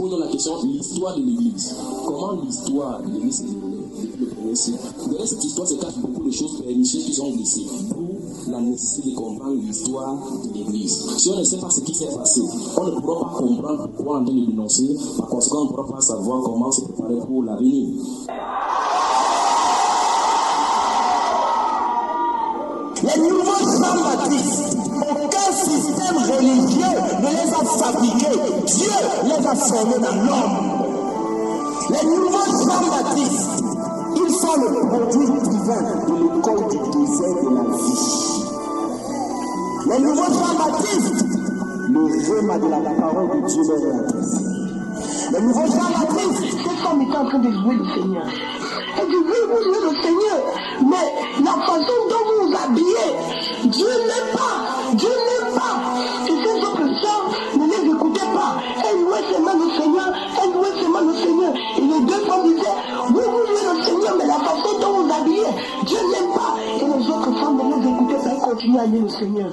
pose donc la question, l'histoire de l'Église. Comment l'histoire de l'Église s'est déroulée depuis le premier siècle? Derrière cette histoire se cachent beaucoup de choses pernicieuses qui sont glissées. D'où la nécessité de comprendre l'histoire de l'Église. Si on ne sait pas ce qui s'est passé, on ne pourra pas comprendre pourquoi on est en train de dénoncer. Par conséquent, on ne pourra pas savoir comment se préparer pour l'avenir. Les nouveaux chants baptistes, aucun système religieux ne les a fabriqués. Dieu les a formés dans l'homme. Les nouveaux chants baptistes, ils sont le produit divin de l'école du désert de la vie. Les nouveaux chants baptistes, le rhéma de la parole de Dieu leur est adressé. Les nouveaux chants baptistes, c'est comme étant en train de louer le Seigneur. Et du coup, vous louez le Seigneur, mais la façon dont vous vous habillez, Dieu n'aime pas. Dieu n'aime pas. Et ces autres sœurs, ne les écoutez pas. Elles louaient seulement le Seigneur, elles louaient seulement le Seigneur. Et les deux femmes disaient, vous louez le Seigneur, mais la façon dont vous habillez, Dieu n'aime pas. Et les autres femmes ne les écoutaient pas, elles continuaient à aimer le Seigneur.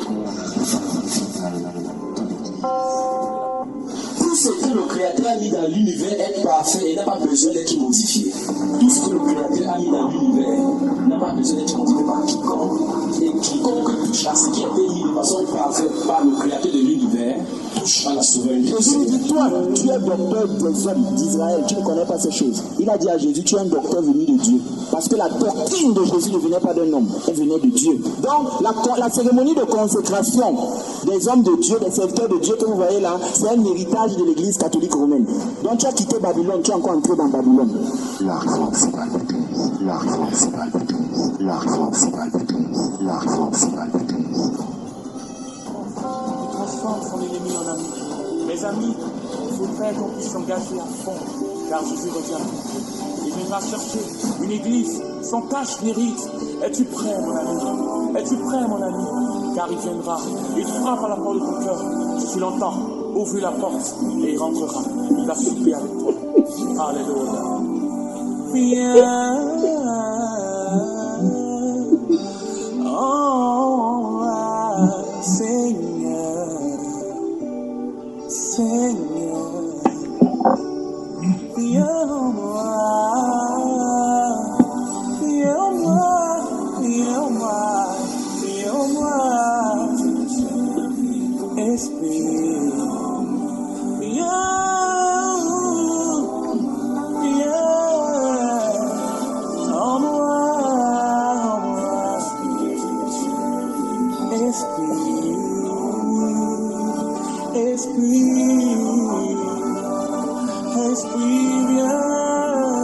Tout ce que le Créateur a mis dans l'univers est parfait et n'a pas besoin d'être modifié. Tout ce que le Créateur a mis dans l'univers n'a pas besoin d'être modifié par quiconque. Et quiconque touche à ce qui a été mis de façon parfaite par le Créateur de l'univers touche à la souveraineté. Jésus dit, toi, tu es docteur des hommes d'Israël, tu ne connais pas ces choses. Il a dit à Jésus, tu es un docteur venu de Dieu. Parce que la doctrine de Jésus ne venait pas d'un homme, elle venait de Dieu. Donc, la cérémonie de consécration des hommes de Dieu, des serviteurs de Dieu que vous voyez là, c'est un héritage de l'église catholique romaine. Donc, tu as quitté Babylone, tu es encore entré dans Babylone. L'argent, c'est pas l'église. L'argent, c'est pas l'église. L'argent, c'est pas l'église. L'argent, c'est pas l'église. Transforme son ennemi en ami. Mes amis, il faudrait qu'on puisse s'engager à fond, car Jésus revient. Il viendra chercher une église sans tache ni rite. Es-tu prêt, mon ami? Es-tu prêt, mon ami? Car il viendra. Il frappe à la porte de ton cœur. Si tu l'entends, ouvre la porte et il rentrera. Il va souper avec toi. Alléluia. Viens. Oh, Seigneur. Seigneur. Viens en moi. Viens en moi. Viens en moi. Viens en moi. Esprit. Viens. Esprit, viens,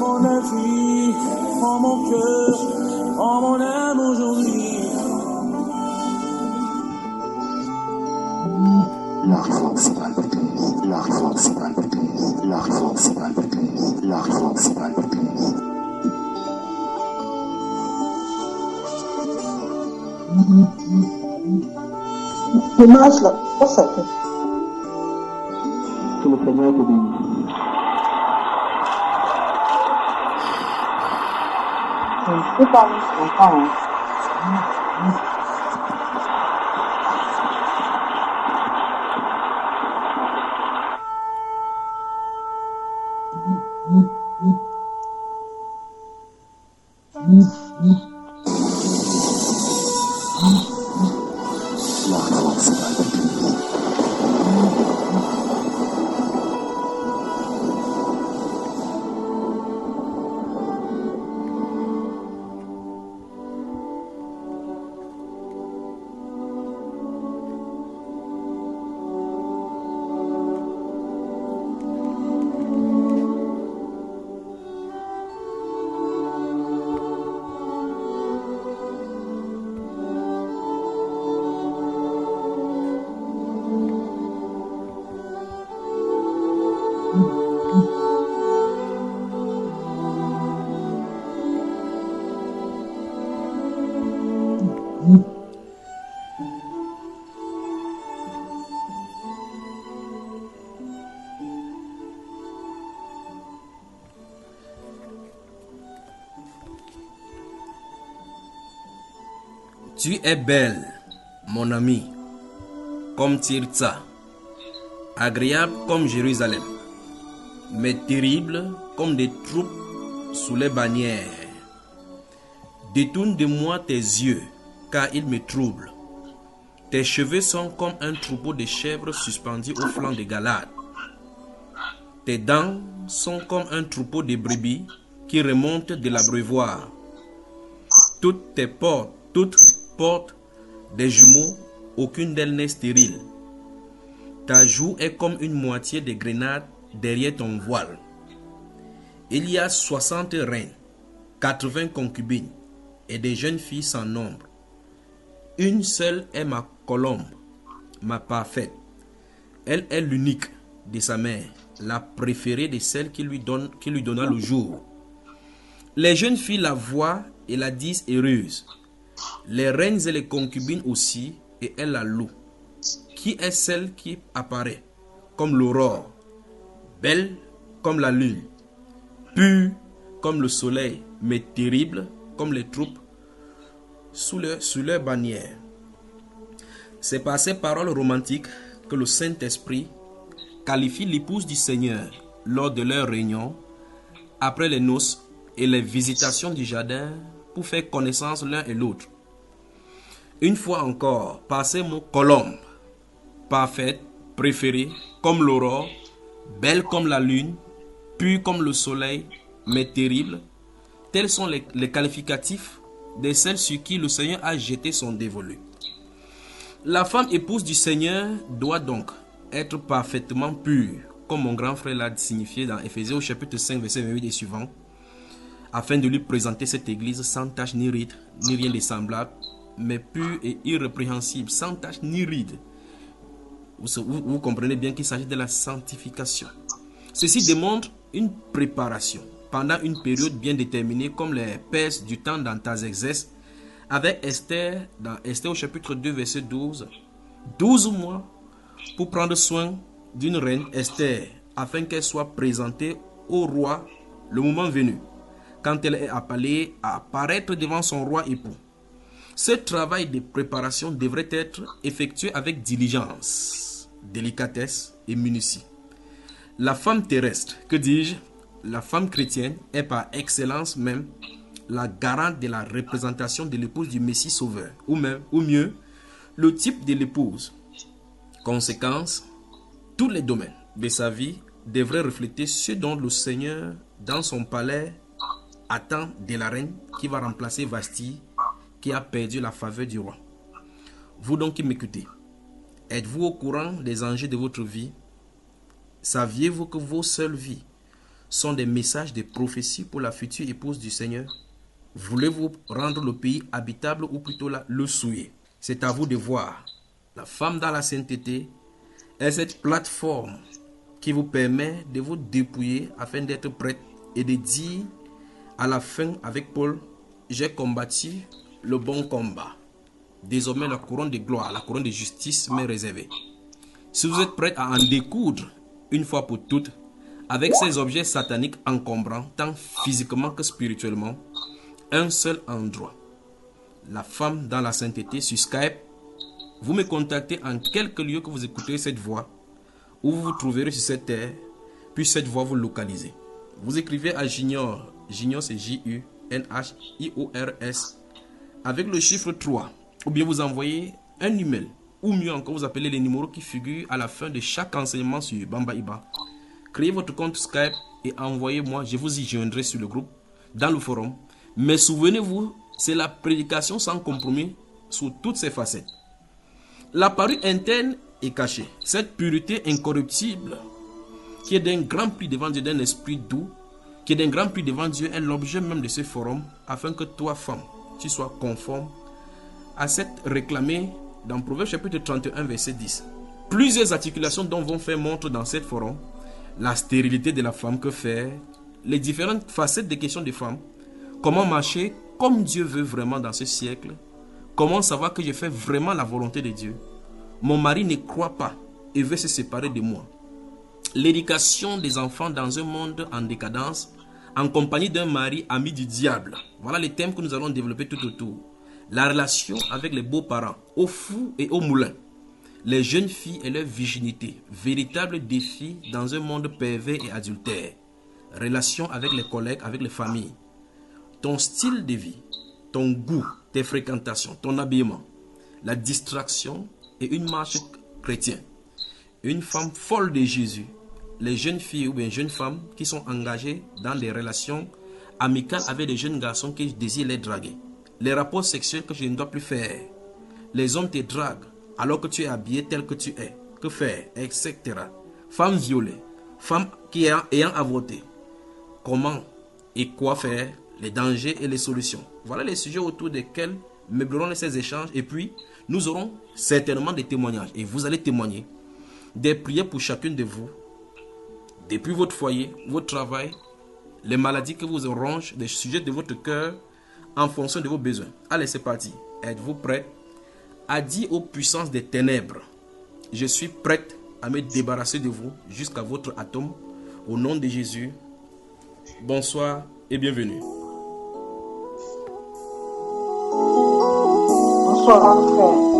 mon avis, en mon cœur, en mon âme aujourd'hui. L'argent, c'est pas l'église. L'argent, c'est pas l'église. L'argent, c'est pas l'église. L'argent, c'est pas l'église. Dimanche là, pour ça. Que le Seigneur te bénisse. Je ne peux pas me comprendre. L'argent, c'est pas l'église. Tu es belle, mon ami, comme Tirza, agréable comme Jérusalem. mais terribles comme des troupes sous les bannières. Détourne de moi tes yeux, car ils me troublent. Tes cheveux sont comme un troupeau de chèvres suspendus au flanc de Galade. Tes dents sont comme un troupeau de brebis qui remontent de l'abreuvoir. Toutes portent des jumeaux, aucune d'elles n'est stérile. Ta joue est comme une moitié de grenade derrière ton voile. Il y a 60 reines, 80 concubines et des jeunes filles sans nombre. Une seule est ma colombe, ma parfaite. Elle est l'unique de sa mère, la préférée de celle qui lui donna le jour. Les jeunes filles la voient et la disent heureuse. Les reines et les concubines aussi, et elles la louent. Qui est celle qui apparaît comme l'aurore, belle comme la lune, pure comme le soleil, mais terrible comme les troupes sous leur bannière. C'est par ces paroles romantiques que le Saint-Esprit qualifie l'épouse du Seigneur lors de leur réunion, après les noces et les visitations du jardin pour faire connaissance l'un et l'autre. Une fois encore, par ces mots colombe, parfaite, préférée, comme l'aurore, belle comme la lune, pure comme le soleil, mais terrible, tels sont les qualificatifs de celles sur qui le Seigneur a jeté son dévolu. La femme épouse du Seigneur doit donc être parfaitement pure, comme mon grand frère l'a signifié dans Éphésiens au chapitre 5, verset 28 et suivant, afin de lui présenter cette église sans tache ni ride, ni rien de semblable, mais pure et irrépréhensible, sans tache ni ride. Vous comprenez bien qu'il s'agit de la sanctification. Ceci démontre une préparation pendant une période bien déterminée, comme les Perses du temps d'Artaxerxès, avec Esther, dans Esther au chapitre 2, verset 12, 12 mois pour prendre soin d'une reine, Esther, afin qu'elle soit présentée au roi le moment venu, quand elle est appelée à apparaître devant son roi époux. Ce travail de préparation devrait être effectué avec diligence, délicatesse et minutie. La femme terrestre, que dis-je, la femme chrétienne est par excellence même la garante de la représentation de l'épouse du Messie sauveur, ou mieux, le type de l'épouse. Conséquence, tous les domaines de sa vie devraient refléter ce dont le Seigneur, dans son palais, attend de la reine qui va remplacer Vasti, qui a perdu la faveur du roi. Vous donc qui m'écoutez, êtes-vous au courant des enjeux de votre vie? Saviez-vous que vos seules vies sont des messages de prophétie pour la future épouse du Seigneur? Voulez-vous rendre le pays habitable ou plutôt le souiller? C'est à vous de voir. La femme dans la sainteté est cette plateforme qui vous permet de vous dépouiller afin d'être prête et de dire à la fin avec Paul, j'ai combattu le bon combat. Désormais la couronne de gloire, la couronne de justice m'est réservée. Si vous êtes prête à en découdre une fois pour toutes avec ces objets sataniques encombrants, tant physiquement que spirituellement, un seul endroit. La femme dans la sainteté sur Skype. Vous me contactez en quelque lieu que vous écoutez cette voix, où vous vous trouverez sur cette terre, puis cette voix vous localisez. Vous écrivez à Junior, Junior c'est J-U-N-H-I-O-R-S, avec le chiffre 3, ou bien vous envoyez un email, ou mieux encore vous appelez les numéros qui figurent à la fin de chaque enseignement sur Bamba Iba. Créez votre compte Skype et envoyez-moi, je vous y joindrai sur le groupe, dans le forum. Mais souvenez-vous, c'est la prédication sans compromis sous toutes ses facettes. La parure interne est cachée. Cette pureté incorruptible, qui est d'un grand prix devant Dieu, d'un esprit doux, qui est d'un grand prix devant Dieu, est l'objet même de ce forum, afin que toi, femme, tu sois conforme à cette réclamée dans Proverbe chapitre 31, verset 10. Plusieurs articulations dont vont faire montre dans cette forum, la stérilité de la femme, que faire, les différentes facettes des questions des femmes, comment marcher comme Dieu veut vraiment dans ce siècle, comment savoir que je fais vraiment la volonté de Dieu. Mon mari ne croit pas et veut se séparer de moi. L'éducation des enfants dans un monde en décadence, en compagnie d'un mari ami du diable. Voilà les thèmes que nous allons développer tout autour. La relation avec les beaux-parents, au fou et au moulin. les jeunes filles et leur virginité, véritable défi dans un monde pervers et adultère, relation avec les collègues, avec les familles, ton style de vie, ton goût, tes fréquentations, ton habillement, la distraction et une marche chrétienne. Une femme folle de Jésus, les jeunes filles ou bien jeunes femmes qui sont engagées dans des relations amicales avec des jeunes garçons qui désirent les draguer, les rapports sexuels que je ne dois plus faire, les hommes te draguent alors que tu es habillé tel que tu es, que faire, etc. Femmes violées, femmes qui ayant avorté, comment et quoi faire, les dangers et les solutions. Voilà les sujets autour desquels meublerons ces échanges et puis nous aurons certainement des témoignages et vous allez témoigner, des prières pour chacune de vous, depuis votre foyer, votre travail, les maladies que vous rongent, des sujets de votre cœur en fonction de vos besoins. Allez, c'est parti. Êtes-vous prêts? A dit aux puissances des ténèbres, je suis prête à me débarrasser de vous jusqu'à votre atome. Au nom de Jésus, bonsoir et bienvenue. Bonsoir, mon frère.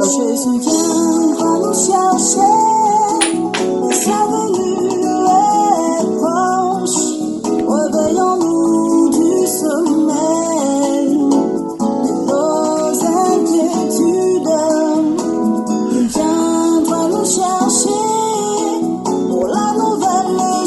Jésus viendra nous chercher, sa venue est proche. Réveillons-nous du sommeil de nos inquiétudes. Il viendra nous chercher pour la nouvelle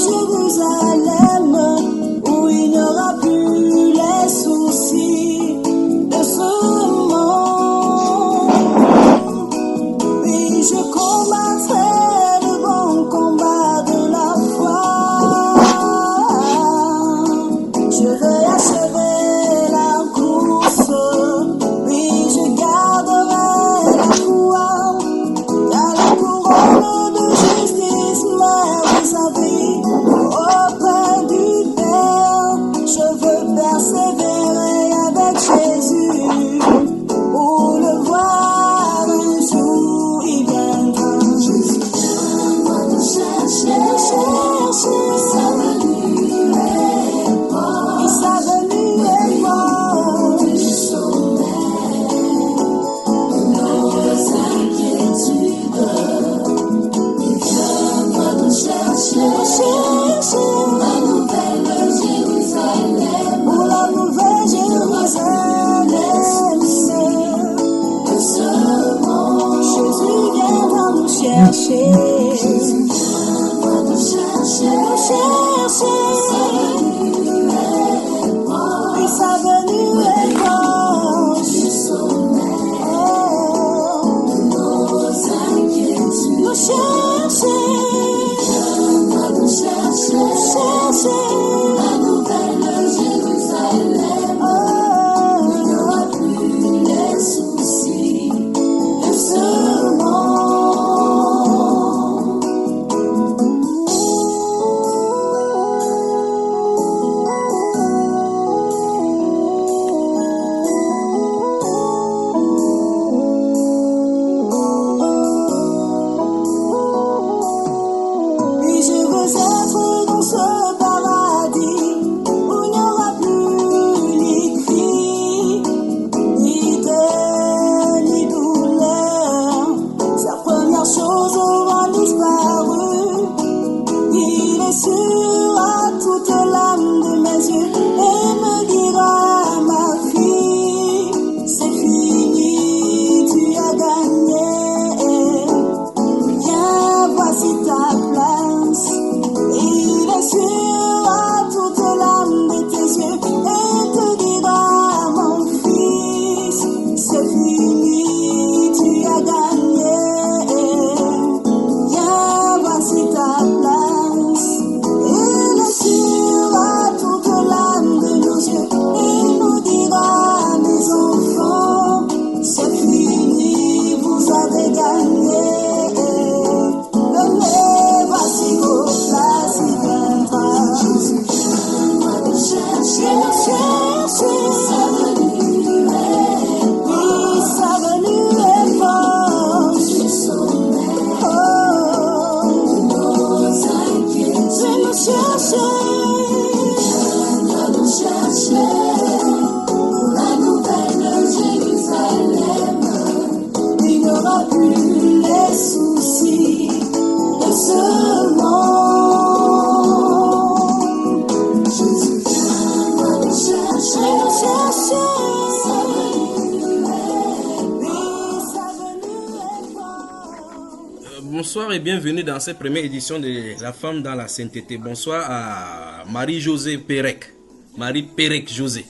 bonsoir et bienvenue dans cette première édition de La Femme dans la Sainteté. Bonsoir à Marie-Josée Pérec. Marie Pérec José.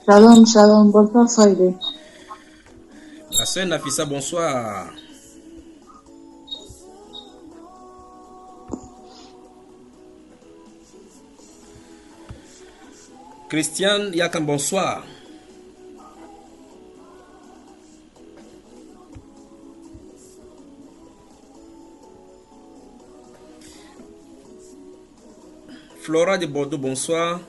Shalom, shalom, bonsoir Friday. La sœur Nafissa, bonsoir. Christiane Yakan, bonsoir. Flora de Bordeaux, bonsoir.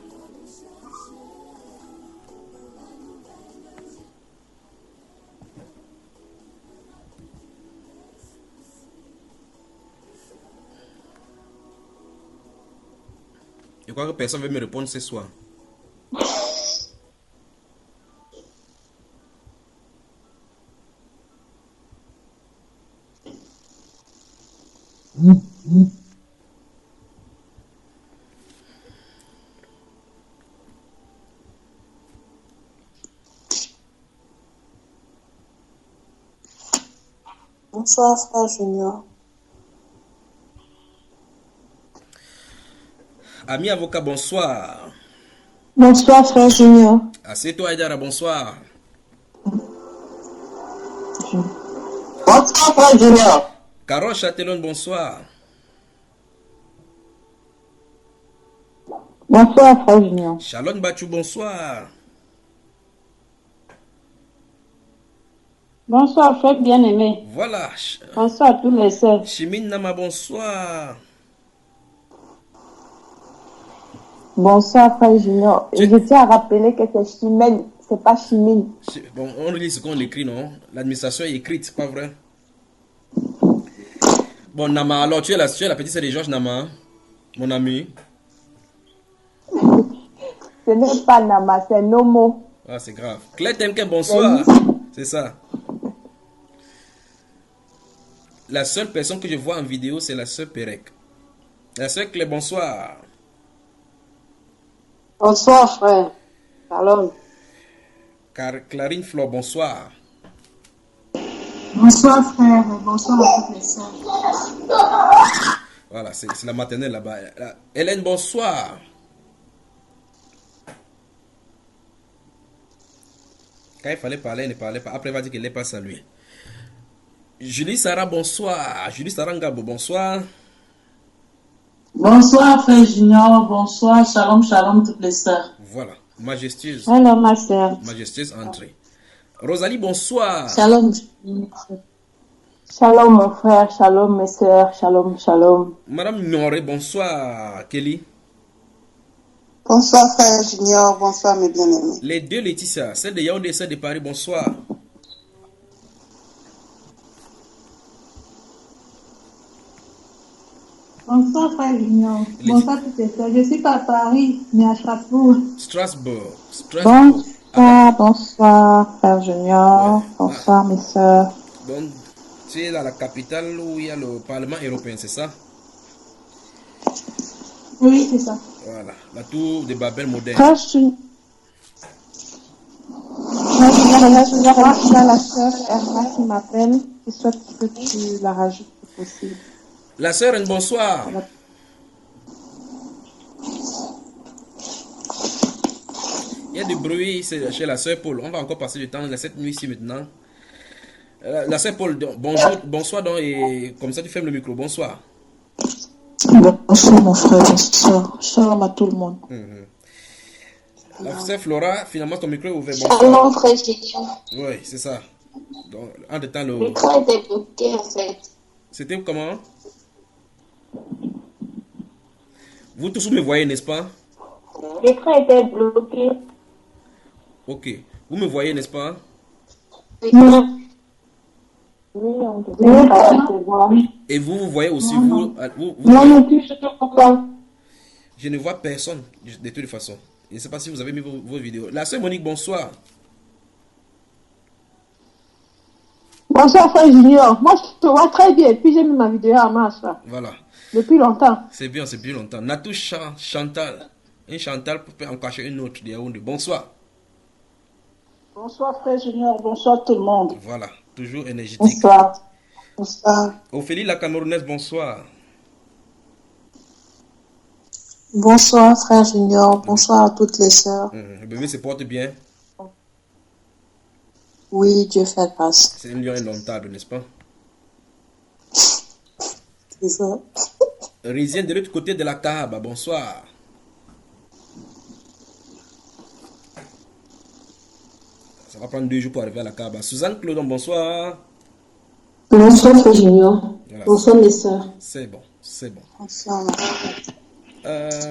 Je crois que personne ne veut me répondre ce soir. Bonsoir frère Junior. Ami avocat, bonsoir. Bonsoir frère Junior. Aseto Aïdara, bonsoir. Bonsoir, frère Junior. Carole Châtellon, bonsoir. Bonsoir frère Junior. Shalom Bachou, bonsoir. Bonsoir frère bien-aimé. Voilà. Bonsoir à tous les sœurs. Chimine Nama, bonsoir. Bonsoir frère Junior. Et je tiens à rappeler que c'est Chimène, c'est pas Chimine. Bon, on lit ce qu'on écrit, non? L'administration est écrite, c'est pas vrai? Bon, Nama, alors tu es la petite sœur de Georges Nama, hein? Mon ami. Ce n'est pas Nama, c'est Nomo. Ah, c'est grave. Claire Temke, bonsoir. C'est ça. La seule personne que je vois en vidéo, c'est la sœur Pérec. La sœur Claire, bonsoir. Bonsoir frère. Shalom. Clarine Flore, bonsoir. Bonsoir frère. Bonsoir à toutes les sœurs. Voilà, c'est la maternelle là-bas. Hélène, bonsoir. Quand il fallait parler, elle ne parlait pas. Après, elle va dire qu'elle n'est pas saluée. Julie Sarah, bonsoir. Julie Sarah Ngabo, bonsoir. Bonsoir frère Junior, bonsoir, shalom, shalom toutes les sœurs. Voilà, majestueuse. Hello ma sœur. Majestueuse entrée. Rosalie, bonsoir. Shalom. Shalom mon frère, shalom mes sœurs, shalom, shalom. Madame Nyoré, bonsoir. Kelly. Bonsoir frère Junior, bonsoir mes bien-aimés. Les deux Laetitia, celle de Yaoundé et celle de Paris, bonsoir. Bonsoir frère Junior, bonsoir toutes les sœurs. Je suis pas à Paris, mais à Strasbourg. Strasbourg. Bonsoir, bonsoir frère Junior, Ouais. bonsoir mes sœurs. Donc, tu es dans la capitale où il y a le Parlement européen, c'est ça? Oui, c'est ça. Voilà, la tour de Babel moderne. Frère Junior, il y a la sœur Erna qui m'appelle, qui souhaite que tu la rajoutes si possible. La sœur, bonsoir. Il y a du bruit chez la sœur Paul. On va encore passer du temps cette nuit ici maintenant. La sœur Paul, bonjour, bonsoir donc, et comme ça tu fermes le micro. Bonsoir. Bonsoir mon frère, bonsoir. Shalom à tout le monde. La sœur Flora, finalement ton micro est ouvert. Bonsoir. Shalom frère Junior. Oui, c'est ça. Donc, en temps Le micro était bloqué en fait. C'était comment? Vous tous me voyez, n'est-ce pas? L'écran était bloqué. Ok. Vous me voyez, n'est-ce pas? Oui, on te voit. Et vous voyez aussi, vous Moi non plus, je te vois pas. Je ne vois personne de toute façon. Je ne sais pas si vous avez mis vos vidéos. La sœur Monique, bonsoir. Bonsoir frère Junior, moi je te vois très bien, puis j'ai mis ma vidéo en marche là, Voilà. depuis longtemps. C'est bien, c'est plus longtemps. Natou Chantal. Un Chantal peut en cacher une autre de Yaoundé. Bonsoir. Bonsoir frère Junior, bonsoir tout le monde. Voilà. Toujours énergétique. Bonsoir. Bonsoir. Ophélie la Camerounaise, bonsoir. Bonsoir, frère Junior. Bonsoir à toutes les sœurs. Le bébé se porte bien. Oui, Dieu fait grâce. C'est une lion indomptable, n'est-ce pas? C'est ça. Risienne de l'autre côté de la Kaaba, bonsoir. Ça va prendre 2 jours pour arriver à la Kaaba. Suzanne Clodon, bonsoir. Bonsoir, frère Junior. Voilà. Bonsoir, mes sœurs. C'est bon, c'est bon. Bonsoir.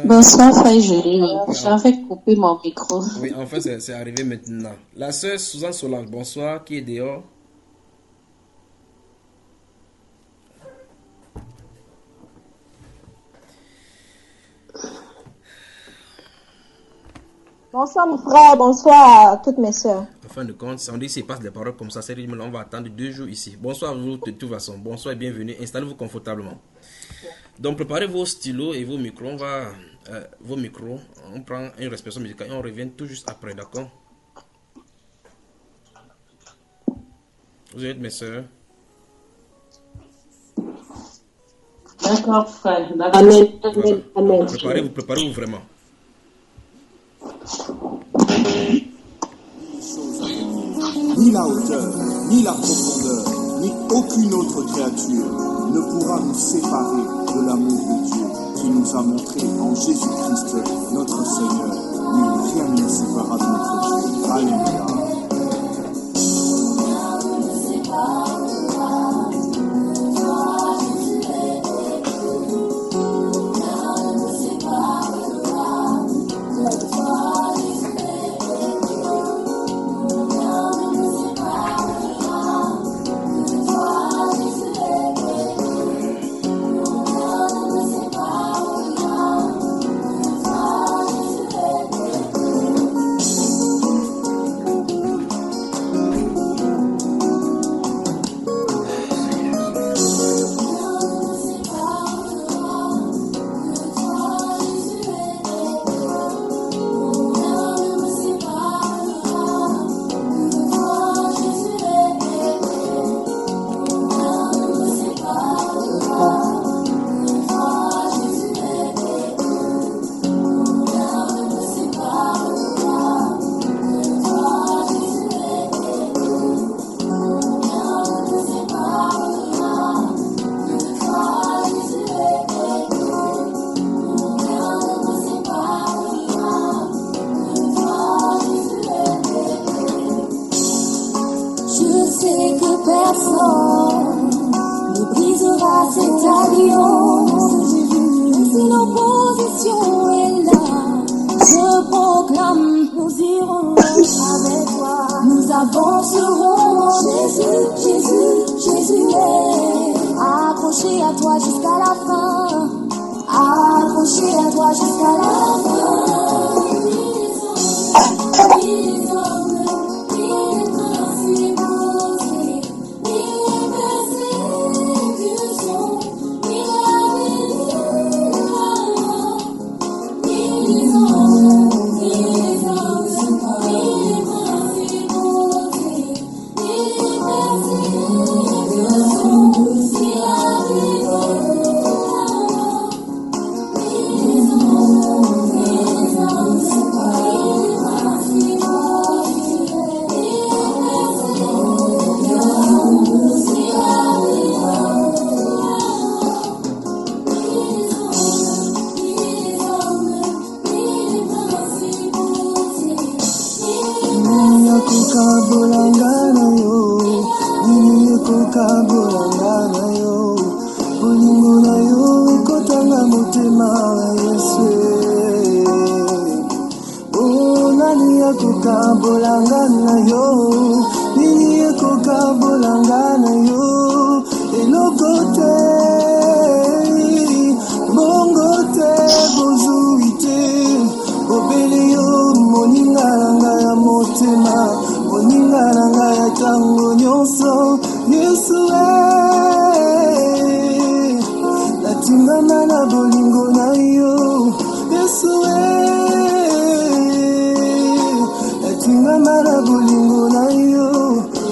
Bonsoir, frère Junior. J'avais coupé mon micro. Oui, enfin, c'est arrivé maintenant. La sœur Suzanne Solange, bonsoir, qui est dehors. Bonsoir mon frère, bonsoir à toutes mes soeurs. En fin de compte, si on dit s'il passe des paroles comme ça, c'est on va attendre 2 jours ici. Bonsoir à vous de toute façon. Bonsoir et bienvenue. Installez-vous confortablement. Donc préparez vos stylos et vos micros. On prend une respiration musicale et on revient tout juste après, d'accord? Vous êtes mes soeurs? D'accord, frère. Amen. Amen. Amen. Préparez-vous vraiment. Ni la hauteur, ni la profondeur, ni aucune autre créature ne pourra nous séparer de l'amour de Dieu qui nous a montré en Jésus-Christ, notre Seigneur. Oui, rien ne nous séparera de notre Dieu. Alléluia.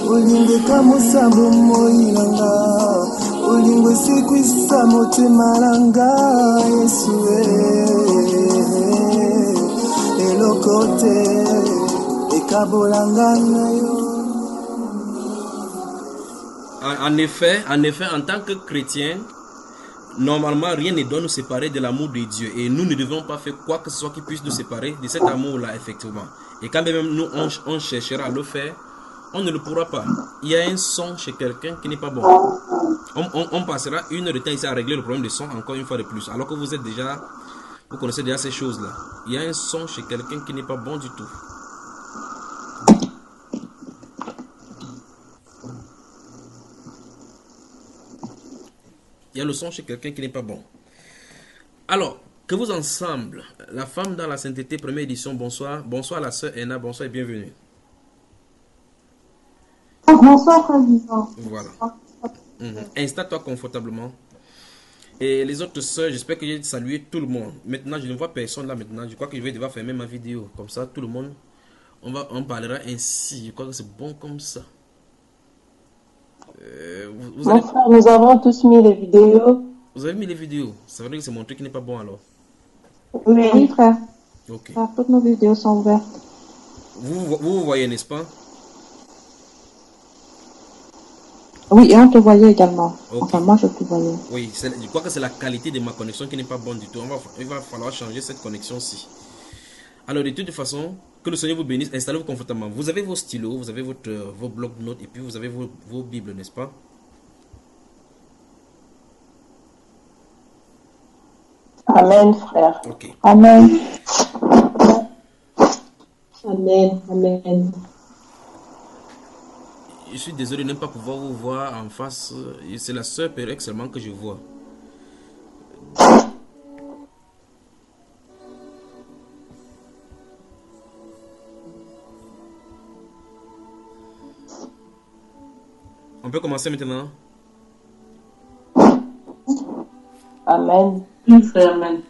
olingo ekamusa bomoi nanga olingo esekwisa motema nanga Yesu eloko te ekabolanga na yo. En effet, en tant que chrétien, normalement, rien ne doit nous séparer de l'amour de Dieu. Et nous ne devons pas faire quoi que ce soit qui puisse nous séparer de cet amour-là, effectivement. Et quand même nous, on cherchera à le faire, on ne le pourra pas. Il y a un son chez quelqu'un qui n'est pas bon. On passera 1 heure de temps ici à régler le problème de son encore une fois de plus. Alors que vous connaissez déjà ces choses-là. Il y a un son chez quelqu'un qui n'est pas bon du tout. Il y a le son chez quelqu'un qui n'est pas bon. Alors, que vous ensemble, la femme dans la sainteté, première édition, bonsoir. Bonsoir la sœur Enna, bonsoir et bienvenue. Bonsoir, président. Voilà. Installe-toi confortablement. Et les autres sœurs, j'espère que j'ai salué tout le monde. Maintenant, je ne vois personne là maintenant. Je crois que je vais devoir fermer ma vidéo. Comme ça, tout le monde, on parlera ainsi. Je crois que c'est bon comme ça. Mon frère, nous avons tous mis les vidéos. Vous avez mis les vidéos. Ça veut dire que c'est mon truc qui n'est pas bon alors. Oui, frère. Ok. Toutes nos vidéos sont ouvertes. Vous voyez, n'est-ce pas? Oui, et on te voyait également. Okay. Enfin, moi, je te voyais. Oui, je crois que c'est la qualité de ma connexion qui n'est pas bonne du tout. Il va falloir changer cette connexion-ci. Alors, de toute façon, que le Seigneur vous bénisse. Installez-vous confortablement. Vous avez vos stylos, vous avez vos blocs-notes et puis vous avez vos Bibles, n'est-ce pas? Amen, frère. Ok. Amen. Amen. Amen. Je suis désolé de ne pas pouvoir vous voir en face. C'est la sœur Pérec seulement que je vois. On peut commencer maintenant? Amen. Oui, frère, amen.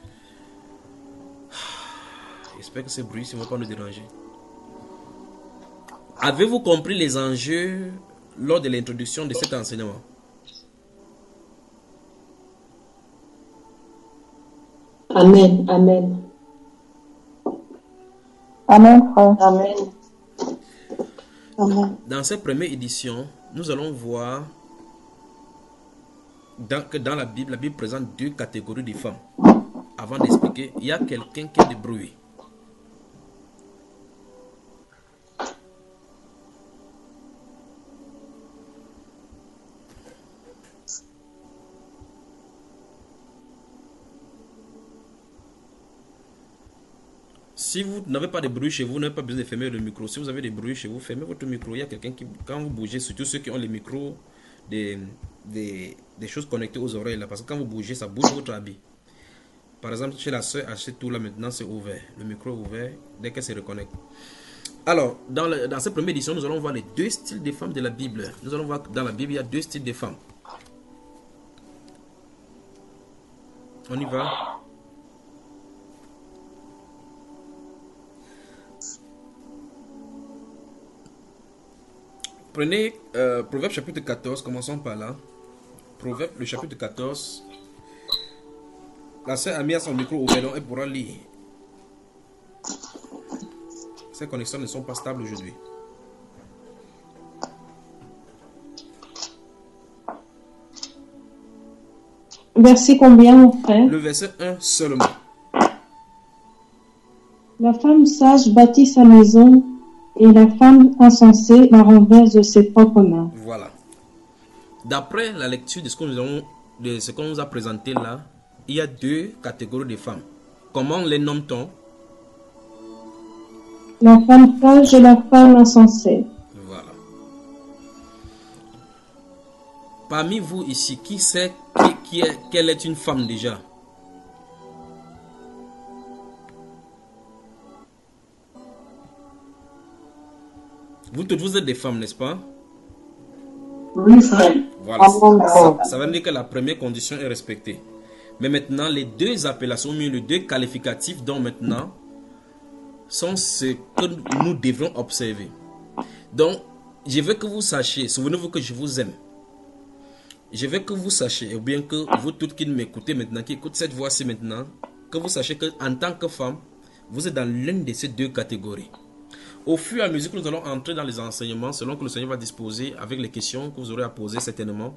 J'espère que ce bruit ne va pas nous déranger. Avez-vous compris les enjeux lors de l'introduction de cet enseignement? Amen. Amen. Amen, frère. Amen. Amen. Dans cette première édition, nous allons voir que dans la Bible présente 2 catégories de femmes. Avant d'expliquer, il y a quelqu'un qui a du bruit. Si vous n'avez pas de bruit chez vous, vous n'avez pas besoin de fermer le micro. Si vous avez des bruits chez vous, fermez votre micro. Il y a quelqu'un qui, quand vous bougez, surtout ceux qui ont les micros, des choses connectées aux oreilles là, parce que quand vous bougez, ça bouge votre habit. Par exemple, chez la soeur, achetez tout là maintenant, c'est ouvert. Le micro est ouvert dès qu'elle se reconnecte. Alors, dans cette première édition, nous allons voir les 2 styles de femmes de la Bible. Nous allons voir que dans la Bible, il y a 2 styles de femmes. On y va. Prenez Proverbe chapitre 14, commençons par là. Proverbe le chapitre 14. La sœur a mis à son micro ouvert, donc elle pourra lire. Ces connexions ne sont pas stables aujourd'hui. Verset combien, mon frère? Le verset 1 seulement. La femme sage bâtit sa maison et la femme insensée la renverse de ses propres mains. Voilà. D'après la lecture de ce qu'on nous a présenté là, il y a 2 catégories de femmes. Comment les nomme-t-on? La femme sage et la femme insensée. Voilà. Parmi vous ici, qui sait quelle est une femme déjà? Vous toutes vous êtes des femmes, n'est-ce pas? Oui, frère. Voilà. Ça veut dire que la première condition est respectée. Mais maintenant, les 2 appellations, les 2 qualificatifs dont maintenant sont ce que nous devrons observer. Donc, Je veux que vous sachiez, souvenez-vous que je vous aime. Je veux que vous sachiez, ou bien que vous toutes qui m'écoutez maintenant, qui écoutent cette voix-ci maintenant, que vous sachiez qu'en tant que femme, vous êtes dans l'une de ces deux catégories. Au fur et à mesure que nous allons entrer dans les enseignements, selon que le Seigneur va disposer avec les questions que vous aurez à poser certainement,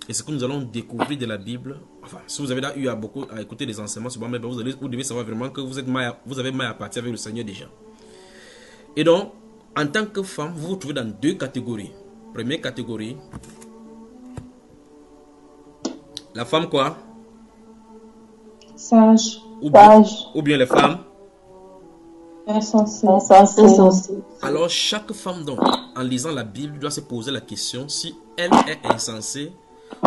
et ce que nous allons découvrir de la Bible, enfin, si vous avez eu à beaucoup à écouter des enseignements sur moi, vous devez savoir vraiment que vous avez maille à partir avec le Seigneur déjà. Et donc, en tant que femme, vous vous trouvez dans deux catégories. Première catégorie, la femme quoi? Sage. Ou bien les femmes insensées. Alors chaque femme donc, en lisant la Bible, doit se poser la question si elle est insensée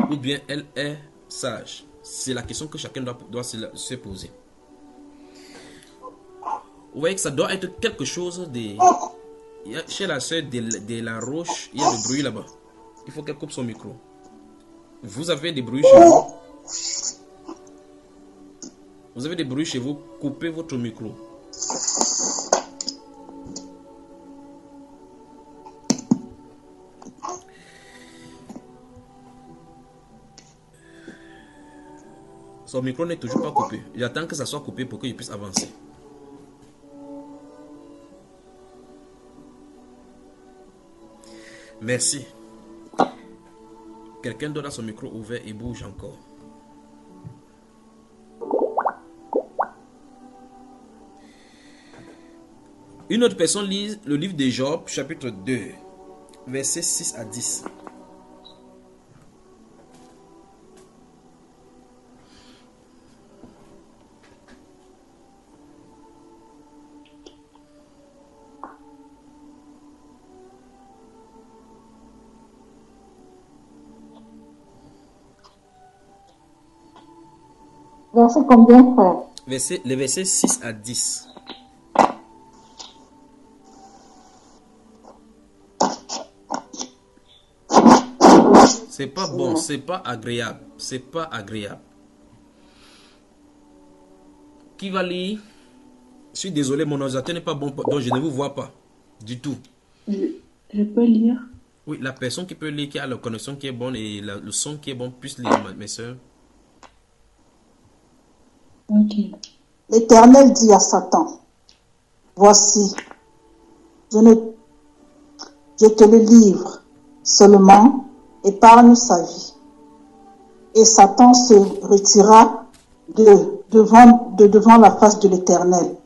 ou bien elle est sage. C'est la question que chacun doit se poser. Vous voyez que ça doit être quelque chose de... Chez la sœur de la Roche, il y a du bruit là-bas. Il faut qu'elle coupe son micro. Vous avez des bruits chez vous. Vous avez des bruits chez vous. Coupez votre micro. Son micro n'est toujours pas coupé. J'attends que ça soit coupé pour qu'il puisse avancer. Merci. Quelqu'un d'autre a son micro ouvert et bouge encore. Une autre personne lit le livre de Job, chapitre 2, versets 6 à 10. Verset combien, frère? Les versets 6 à 10. C'est pas bon, c'est pas agréable. C'est pas agréable. Qui va lire? Je suis désolé, mon ordinateur n'est pas bon, donc je ne vous vois pas du tout. Je peux lire? Oui, la personne qui peut lire, qui a la connexion qui est bonne et le son qui est bon, puisse lire, mes soeurs. Ok. L'Éternel dit à Satan, voici, je te le livre, seulement épargne sa vie. Et Satan se retira de devant la face de l'Éternel.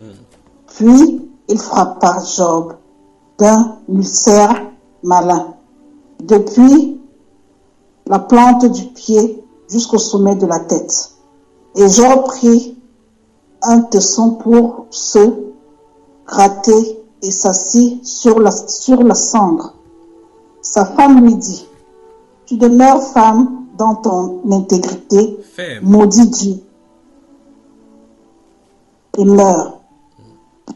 Puis il frappa Job d'un ulcère malin, depuis la plante du pied jusqu'au sommet de la tête. Et Job prit un tesson pour se gratter et s'assit sur la cendre. Sa femme lui dit, tu demeures femme dans ton intégrité, maudit Dieu, et meurs.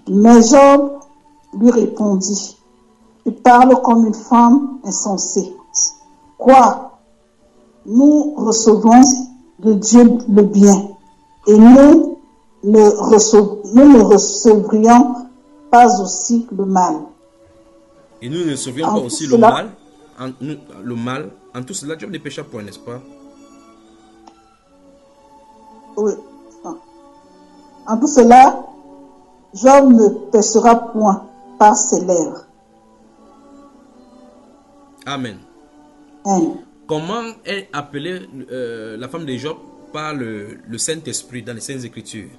Mais Job lui répondit, tu parles comme une femme insensée. Quoi? Nous recevons de Dieu le bien, et nous ne recevrions pas aussi le mal. Et nous ne recevrions pas aussi le mal. En tout cela, Job ne pécha point, n'est-ce pas? Oui. En tout cela, Job ne péchera point par ses lèvres. Amen. Amen. Comment est appelée la femme de Job par le Saint-Esprit dans les Saintes Écritures?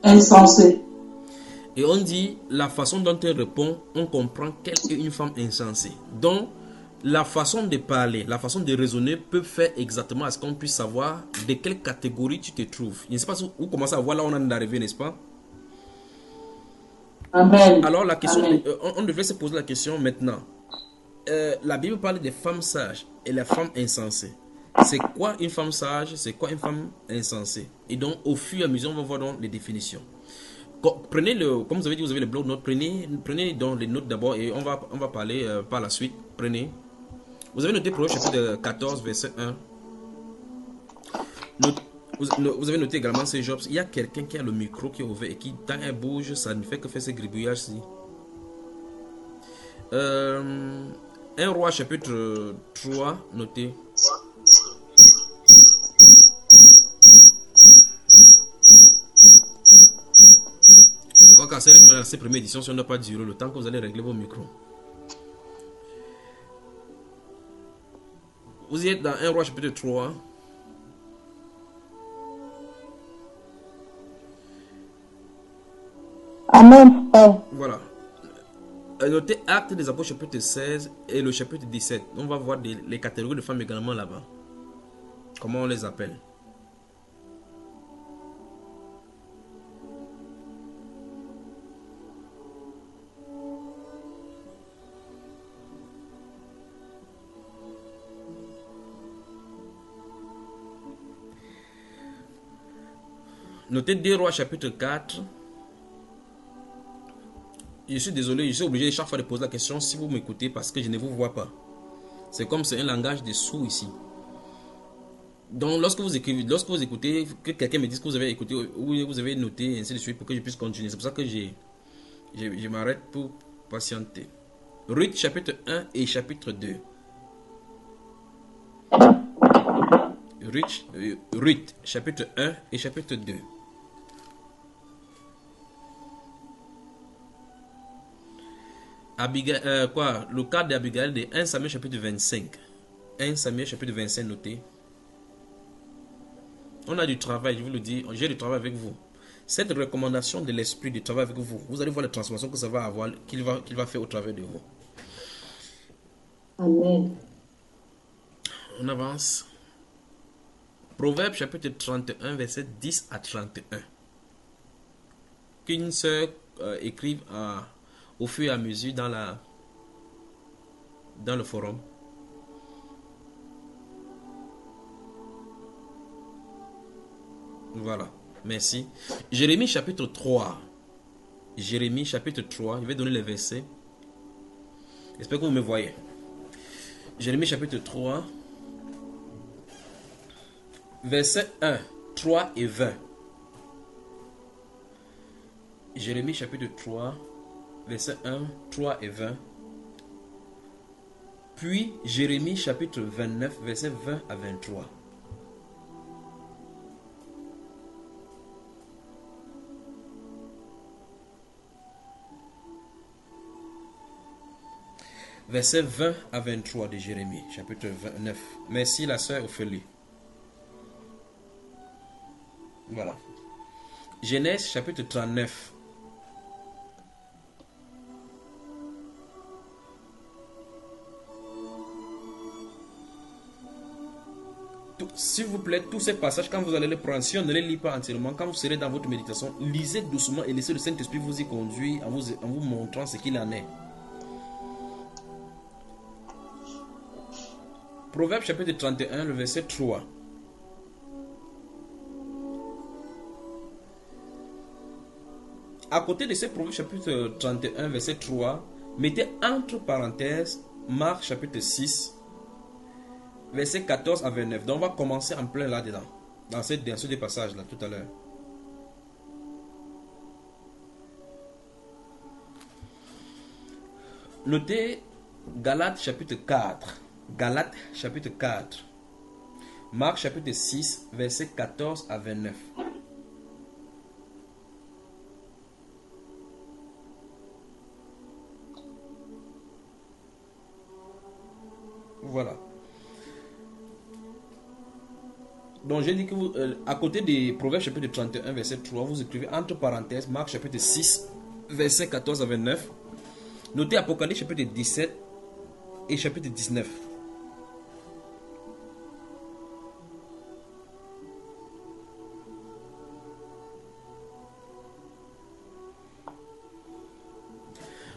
Insensée. Et on dit, la façon dont elle répond, on comprend qu'elle est une femme insensée. Donc, la façon de parler, la façon de raisonner peut faire exactement à ce qu'on puisse savoir de quelle catégorie tu te trouves. Je ne sais pas où commencer à voir là où on en est arrivé, n'est-ce pas? Amen. Alors, la question, Amen. On devrait se poser la question maintenant. La Bible parle des femmes sages et les femmes insensées. C'est quoi une femme sage? C'est quoi une femme insensée? Et donc, au fur et à mesure, on va voir donc les définitions. Prenez comme vous avez dit, vous avez le bloc notes. Prenez donc les notes d'abord et on va parler par la suite. Prenez. Vous avez noté Proverbe chapitre 14, verset 1. Vous avez noté également ces Jobs. Il y a quelqu'un qui a le micro qui est ouvert et qui, quand elle bouge, ça ne fait que faire ce gribouillage-ci. 1 Roi chapitre 3, notez. Quoi qu'à ces premières éditions, ça ne doit pas durer le temps que vous allez régler vos micros. Vous êtes dans 1 Roi chapitre 3. Amen. Voilà. Notez Actes des Apôtres chapitre 16 et le chapitre 17. On va voir les catégories de femmes également là-bas. Comment on les appelle. Notez 2 Rois chapitre 4. Je suis désolé, je suis obligé chaque fois de poser la question si vous m'écoutez parce que je ne vous vois pas. C'est comme c'est un langage de sourds ici. Donc lorsque vous écrivez, lorsque vous écoutez, que quelqu'un me dise que vous avez écouté ou vous avez noté, ainsi de suite, pour que je puisse continuer. C'est pour ça que je m'arrête pour patienter. Ruth chapitre 1 et chapitre 2. Ruth chapitre 1 et chapitre 2. Le cas d'Abigail de 1 Samuel chapitre 25. 1 Samuel chapitre 25, notez. On a du travail, je vous le dis, j'ai du travail avec vous. Cette recommandation de l'esprit du travail avec vous, vous allez voir la transformation que ça va avoir, qu'il va faire au travers de vous. Amen. On avance. Proverbe chapitre 31, verset 10 à 31. Qu'une sœur écrive au fur et à mesure dans le forum. Voilà, merci. Jérémie chapitre 3. Jérémie chapitre 3, je vais donner les versets. J'espère que vous me voyez. Jérémie chapitre 3, verset 1, 3 et 20. Jérémie chapitre 3, verset 1, 3 et 20. Puis Jérémie chapitre 29, verset 20 à 23. Verset 20 à 23 de Jérémie, chapitre 29. Merci la sœur Ophélie. Voilà. Genèse, chapitre 39. S'il vous plaît, tous ces passages, quand vous allez les prendre, si on ne les lit pas entièrement, quand vous serez dans votre méditation, lisez doucement et laissez le Saint-Esprit vous y conduire en vous montrant ce qu'il en est. Proverbe chapitre 31, le verset 3. À côté de ce Proverbe chapitre 31, verset 3, mettez entre parenthèses Marc chapitre 6, verset 14 à 29. Donc on va commencer en plein là-dedans, dans ce des passages là tout à l'heure. Notez Galates chapitre 4. Galates chapitre 4. Marc chapitre 6, verset 14 à 29. Voilà. Donc j'ai dit que vous, à côté des Proverbes chapitre 31, verset 3, vous écrivez entre parenthèses Marc chapitre 6, verset 14 à 29. Notez Apocalypse chapitre 17 et chapitre 19.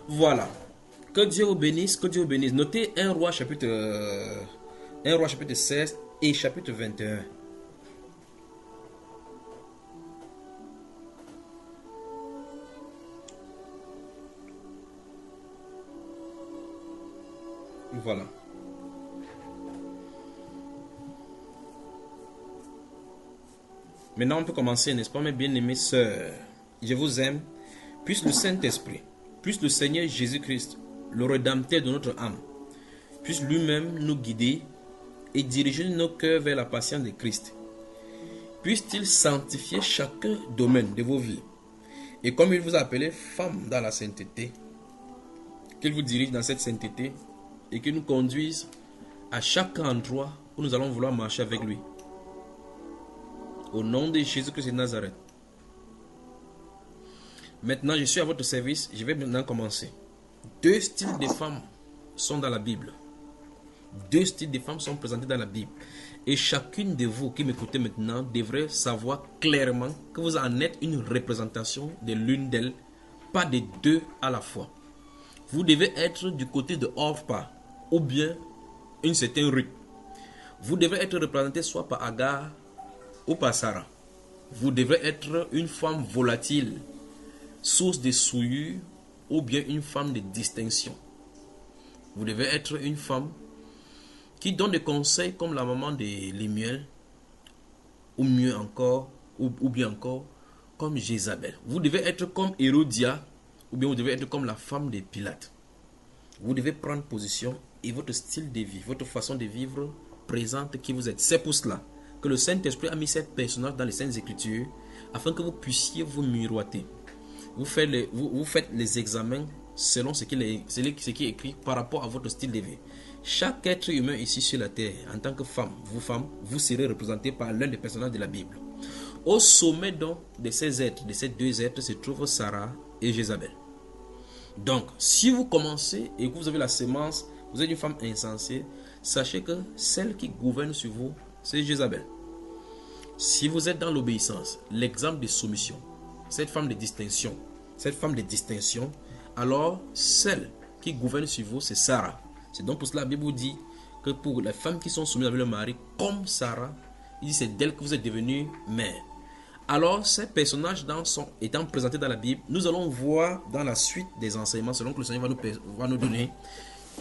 Voilà. Que Dieu vous bénisse, que Dieu vous bénisse. Notez 1 Roi chapitre 16 et chapitre 21. Voilà. Maintenant on peut commencer, n'est-ce pas mes bien-aimées sœurs? Je vous aime. Puisse le Saint-Esprit, puisse le Seigneur Jésus-Christ, le Rédempteur de notre âme, puisse lui-même nous guider et diriger nos cœurs vers la patience de Christ. Puisse-t-il sanctifier chaque domaine de vos vies. Et comme il vous a appelé femme dans la sainteté, qu'il vous dirige dans cette sainteté et qu'il nous conduise à chaque endroit où nous allons vouloir marcher avec lui. Au nom de Jésus-Christ de Nazareth. Maintenant, je suis à votre service. Je vais maintenant commencer. 2 styles de femmes sont dans la Bible. 2 styles de femmes sont présentés dans la Bible. Et chacune de vous qui m'écoutez maintenant devrait savoir clairement que vous en êtes une représentation de l'une d'elles, pas des 2 à la fois. Vous devez être du côté de Orpah ou bien une certaine Ruth. Vous devez être représenté soit par Agar ou par Sarah. Vous devrez être une femme volatile, source de souillure ou bien une femme de distinction. Vous devez être une femme qui donne des conseils comme la maman de Lémuel ou mieux encore, ou bien encore comme Jézabel. Vous devez être comme Hérodia ou bien vous devez être comme la femme de Pilate. Vous devez prendre position et votre style de vie, votre façon de vivre présente qui vous êtes. C'est pour cela que le Saint-Esprit a mis ces personnages dans les Saintes Écritures afin que vous puissiez vous miroiter. Vous faites les examens selon ce qui est écrit par rapport à votre style de vie. Chaque être humain ici sur la terre, en tant que femme, vous serez représenté par l'un des personnages de la Bible. Au sommet donc de ces êtres, de ces 2 êtres, se trouvent Sarah et Jézabel. Donc, si vous commencez et que vous avez la sémence, vous êtes une femme insensée, sachez que celle qui gouverne sur vous, c'est Jézabel. Si vous êtes dans l'obéissance, l'exemple de soumission, cette femme de distinction, alors celle qui gouverne sur vous, c'est Sarah. C'est donc pour cela que la Bible vous dit que pour les femmes qui sont soumises avec le mari, comme Sarah, il dit c'est d'elle que vous êtes devenue mère. Alors, ces personnages étant présentés dans la Bible, nous allons voir dans la suite des enseignements, selon que le Seigneur va nous donner,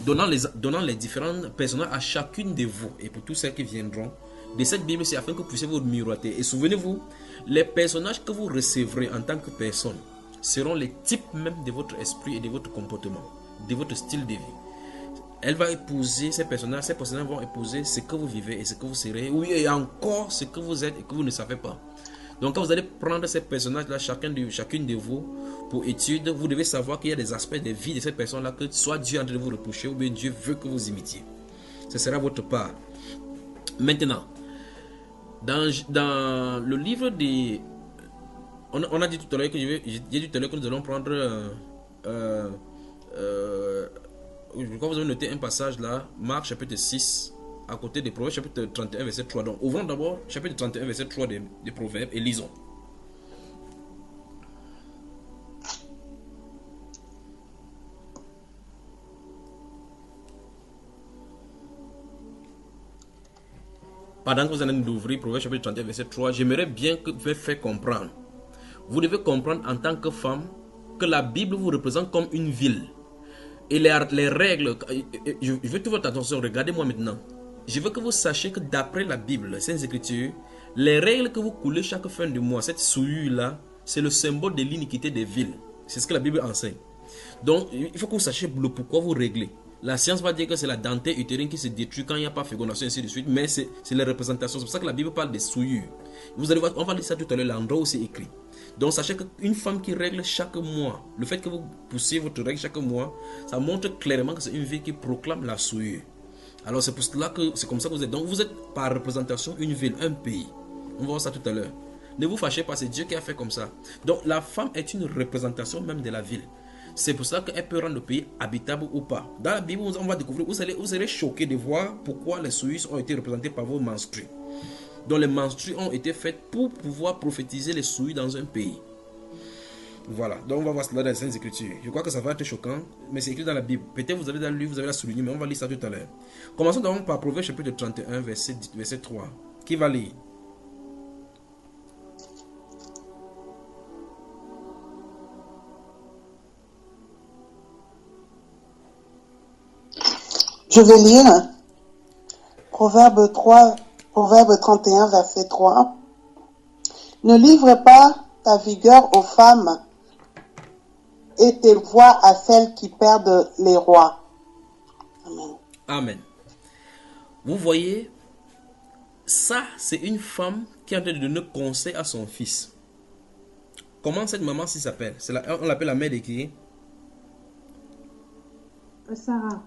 donnant les différents personnages à chacune de vous, et pour tous ceux qui viendront, de cette Bible, c'est afin que vous puissiez vous miroiter. Et souvenez-vous, les personnages que vous recevrez en tant que personne seront les types même de votre esprit et de votre comportement, de votre style de vie. Elle va épouser ces personnages vont épouser ce que vous vivez et ce que vous serez, oui, et encore ce que vous êtes et que vous ne savez pas. Donc quand vous allez prendre ces personnages-là, chacune de vous, pour étude, vous devez savoir qu'il y a des aspects de vie de ces personnes-là que soit Dieu est en train de vous reprocher ou bien Dieu veut que vous imitiez. Ce sera votre part. Maintenant, dans le livre des... On a dit tout à l'heure que nous allons prendre... je crois que vous avez noté un passage là, Marc chapitre 6, à côté des Proverbes chapitre 31 verset 3. Donc ouvrons d'abord chapitre 31 verset 3 des Proverbes et lisons. Pendant que vous allez d'ouvrir Proverbes chapitre 31 verset 3, j'aimerais bien que vous faire comprendre. Vous devez comprendre en tant que femme que la Bible vous représente comme une ville. Et les règles, je veux toute votre attention, regardez-moi maintenant. Je veux que vous sachiez que d'après la Bible, les Saintes Écritures, les règles que vous coulez chaque fin de mois, cette souillure-là, c'est le symbole de l'iniquité des villes. C'est ce que la Bible enseigne. Donc, il faut que vous sachiez le pourquoi vous réglez. La science va dire que c'est la dentelle utérine qui se détruit quand il n'y a pas fécondation, ainsi de suite, mais c'est les représentations. C'est pour ça que la Bible parle des souillures. Vous allez voir, on va lire ça tout à l'heure, l'endroit où c'est écrit. Donc sachez qu'une femme qui règle chaque mois, le fait que vous poussiez votre règle chaque mois, ça montre clairement que c'est une vie qui proclame la souillure. Alors c'est pour cela que c'est comme ça que vous êtes. Donc vous êtes par représentation une ville, un pays. On va voir ça tout à l'heure. Ne vous fâchez pas, c'est Dieu qui a fait comme ça. Donc la femme est une représentation même de la ville. C'est pour ça qu'elle peut rendre le pays habitable ou pas. Dans la Bible, on va découvrir, vous serez choqués de voir pourquoi les souillures ont été représentées par vos menstrues. Donc les menstrues ont été faites pour pouvoir prophétiser les souillures dans un pays. Voilà, donc on va voir cela dans les Saintes Écritures. Je crois que ça va être choquant, mais c'est écrit dans la Bible. Peut-être vous avez dans le livre, vous avez la souligné, mais on va lire ça tout à l'heure. Commençons d'abord par Proverbe chapitre 31, verset 3. Qui va lire? Je vais lire Proverbe 31, verset 3. Ne livre pas ta vigueur aux femmes et tes voix à celles qui perdent les rois. Amen. Amen. Vous voyez, ça, c'est une femme qui est en train de donner conseil à son fils. Comment cette maman s'appelle? On l'appelle la mère de qui? Sarah.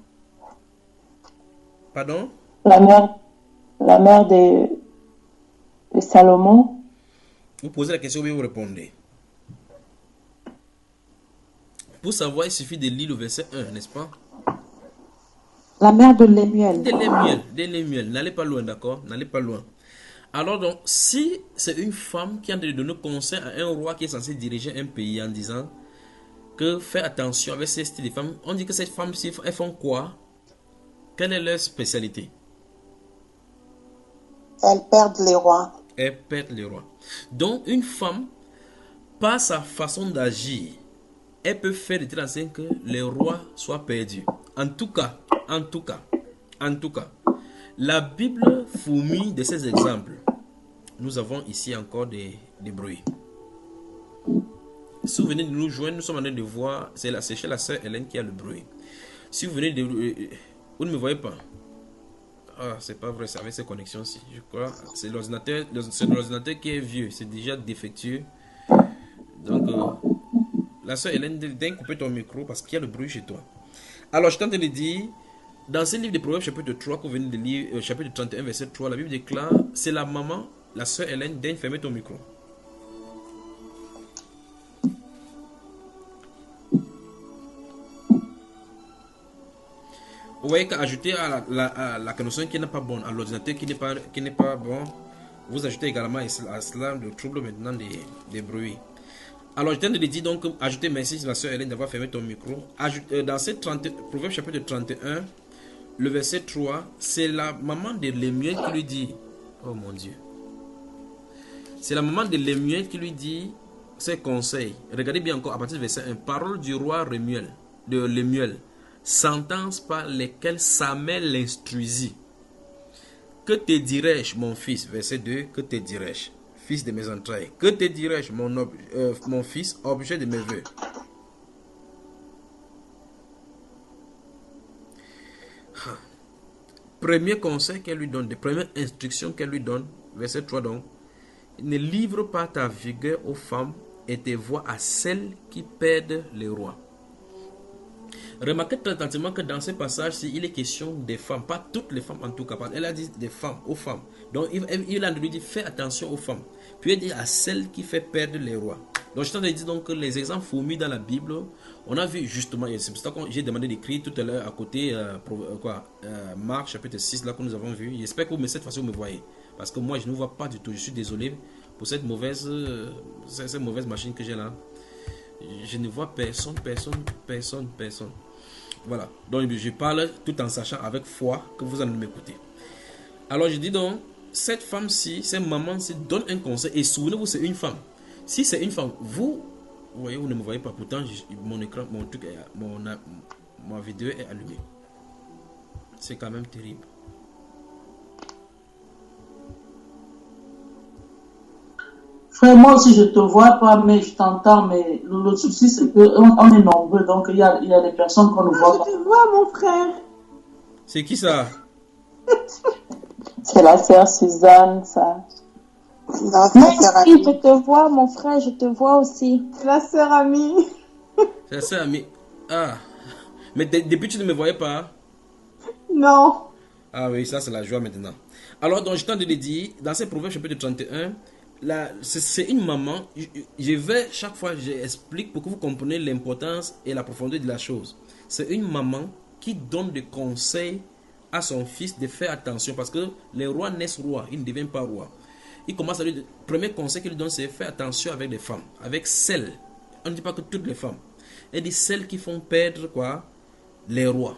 Pardon? La mère de Salomon. Vous posez la question et vous répondez. Pour savoir, il suffit de lire le verset 1, n'est-ce pas? La mère de Lémuel. De Lémuel. N'allez pas loin, d'accord? N'allez pas loin. Alors donc, si c'est une femme qui a de donner conseil à un roi qui est censé diriger un pays en disant que fais attention avec ces styles de femmes, on dit que ces femmes-ci, elles font quoi? Quelle est leur spécialité? Elles perdent les rois. Elles perdent les rois. Donc, une femme, par sa façon d'agir, elle peut faire de telle sorte que les rois soient perdus. En tout cas, la Bible fourmille de ces exemples. Nous avons ici encore des bruits. Si vous venez de nous joindre, nous sommes en train de voir, c'est chez la sœur Hélène qui a le bruit. Si vous venez de... vous ne me voyez pas? Ah, c'est pas vrai, c'est avec ces connexions-ci. Je crois c'est l'ordinateur qui est vieux, c'est déjà défectueux. Donc, la sœur Hélène, viens couper ton micro parce qu'il y a le bruit chez toi. Alors, je t'entends de dire, dans ce livre de Proverbes, chapitre 3, que vous venez de lire, chapitre 31, verset 3, la Bible déclare, c'est la maman, la sœur Hélène, viens fermer ton micro. Vous voyez qu'ajouter à la connexion qui n'est pas bonne, à l'ordinateur qui n'est pas bon, vous ajoutez également à cela le trouble maintenant des bruits. Alors je tiens de le dire donc, ajouter merci la soeur Hélène d'avoir fermé ton micro. Dans ce Proverbe chapitre 31, le verset 3, c'est la maman de Lémuel qui lui dit, oh mon Dieu, c'est la maman de Lémuel qui lui dit ses conseils. Regardez bien encore à partir du verset 1, parole du roi de Lémuel. Sentence par lesquelles sa mère l'instruisit. Que te dirais-je, mon fils? Verset 2. Que te dirais-je, fils de mes entrailles? Que te dirais-je, mon fils, objet de mes voeux? Premier conseil qu'elle lui donne, de première instruction qu'elle lui donne, verset 3 donc. Ne livre pas ta vigueur aux femmes et tes voix à celles qui perdent les rois. Remarquez très attentivement que dans ce passage-ci, il est question des femmes, pas toutes les femmes en tout cas. Elle a dit des femmes, aux femmes. Donc il a lui dit fais attention aux femmes. Puis il dit à celles qui fait perdre les rois. Donc je t'en ai dit donc que les exemples fourmis dans la Bible, on a vu justement, c'est pour ça que j'ai demandé d'écrire tout à l'heure à côté, Marc chapitre 6 là que nous avons vu. J'espère que cette fois-ci vous me voyez. Parce que moi je ne vous vois pas du tout, je suis désolé pour cette mauvaise machine que j'ai là. Je ne vois personne. Voilà, donc je parle tout en sachant avec foi que vous allez m'écouter. Alors je dis donc, cette femme-ci, cette maman-ci donne un conseil. Et souvenez-vous, c'est une femme. Si c'est une femme, vous voyez, vous ne me voyez pas. Pourtant, mon écran, ma vidéo est allumée. C'est quand même terrible. Frère, moi aussi je te vois pas, mais je t'entends, mais le souci c'est qu'on est nombreux, donc il y a des personnes qu'on ne voit pas. Je te vois, mon frère. C'est qui ça? C'est la sœur Suzanne, ça. Merci, je te vois, mon frère, je te vois aussi. C'est la sœur Amie. C'est la sœur Amie. Ah, mais depuis tu ne me voyais pas? Non. Ah oui, ça c'est la joie maintenant. Alors, donc, je t'en ai dit, dans ces Proverbes chapitre 31, c'est une maman. Je vais chaque fois j'explique pour que vous compreniez l'importance et la profondeur de la chose. C'est une maman qui donne des conseils à son fils de faire attention parce que les rois naissent rois, ils ne deviennent pas rois. Il commence à lui, le premier conseil qu'il lui donne, c'est faire attention avec les femmes, avec celles. On ne dit pas que toutes les femmes. Elle dit celles qui font perdre quoi, les rois.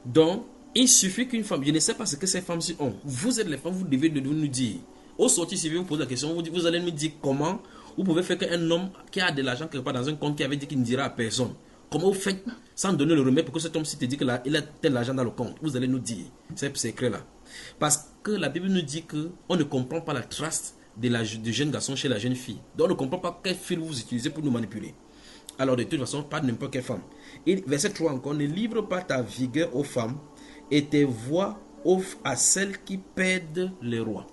Donc il suffit qu'une femme, je ne sais pas ce que ces femmes-ci ont. Vous êtes les femmes, vous devez nous dire. Au sortir, si vous posez la question, vous allez me dire comment vous pouvez faire qu'un homme qui a de l'argent quelque part dans un compte qui avait dit qu'il ne dira à personne. Comment vous faites sans donner le remède pour que cet homme-ci te dit qu'il a tel argent dans le compte? Vous allez nous dire ces secrets-là. Parce que la Bible nous dit qu'on ne comprend pas la trace du jeune garçon chez la jeune fille. Donc on ne comprend pas quel fil vous utilisez pour nous manipuler. Alors de toute façon, pas n'importe quelle femme. Et verset 3 encore, ne livre pas ta vigueur aux femmes et tes voix à celles qui perdent les rois.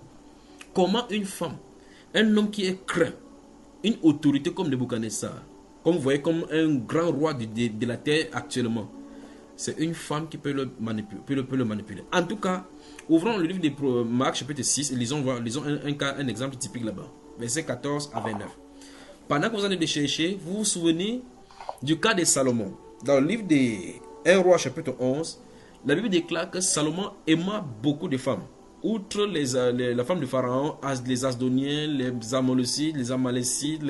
Comment une femme, un homme qui est craint, une autorité comme Nebuchadnezzar, comme vous voyez, comme un grand roi de la terre actuellement, c'est une femme qui peut le manipuler. En tout cas, ouvrons le livre de Marc chapitre 6 et lisons un exemple typique là-bas. Verset 14 à 29. Pendant que vous allez les chercher, vous vous souvenez du cas de Salomon. Dans le livre de 1 roi chapitre 11, la Bible déclare que Salomon aima beaucoup de femmes. Outre la femme de Pharaon, les Asdoniens, les Amolécites, les Amalécites,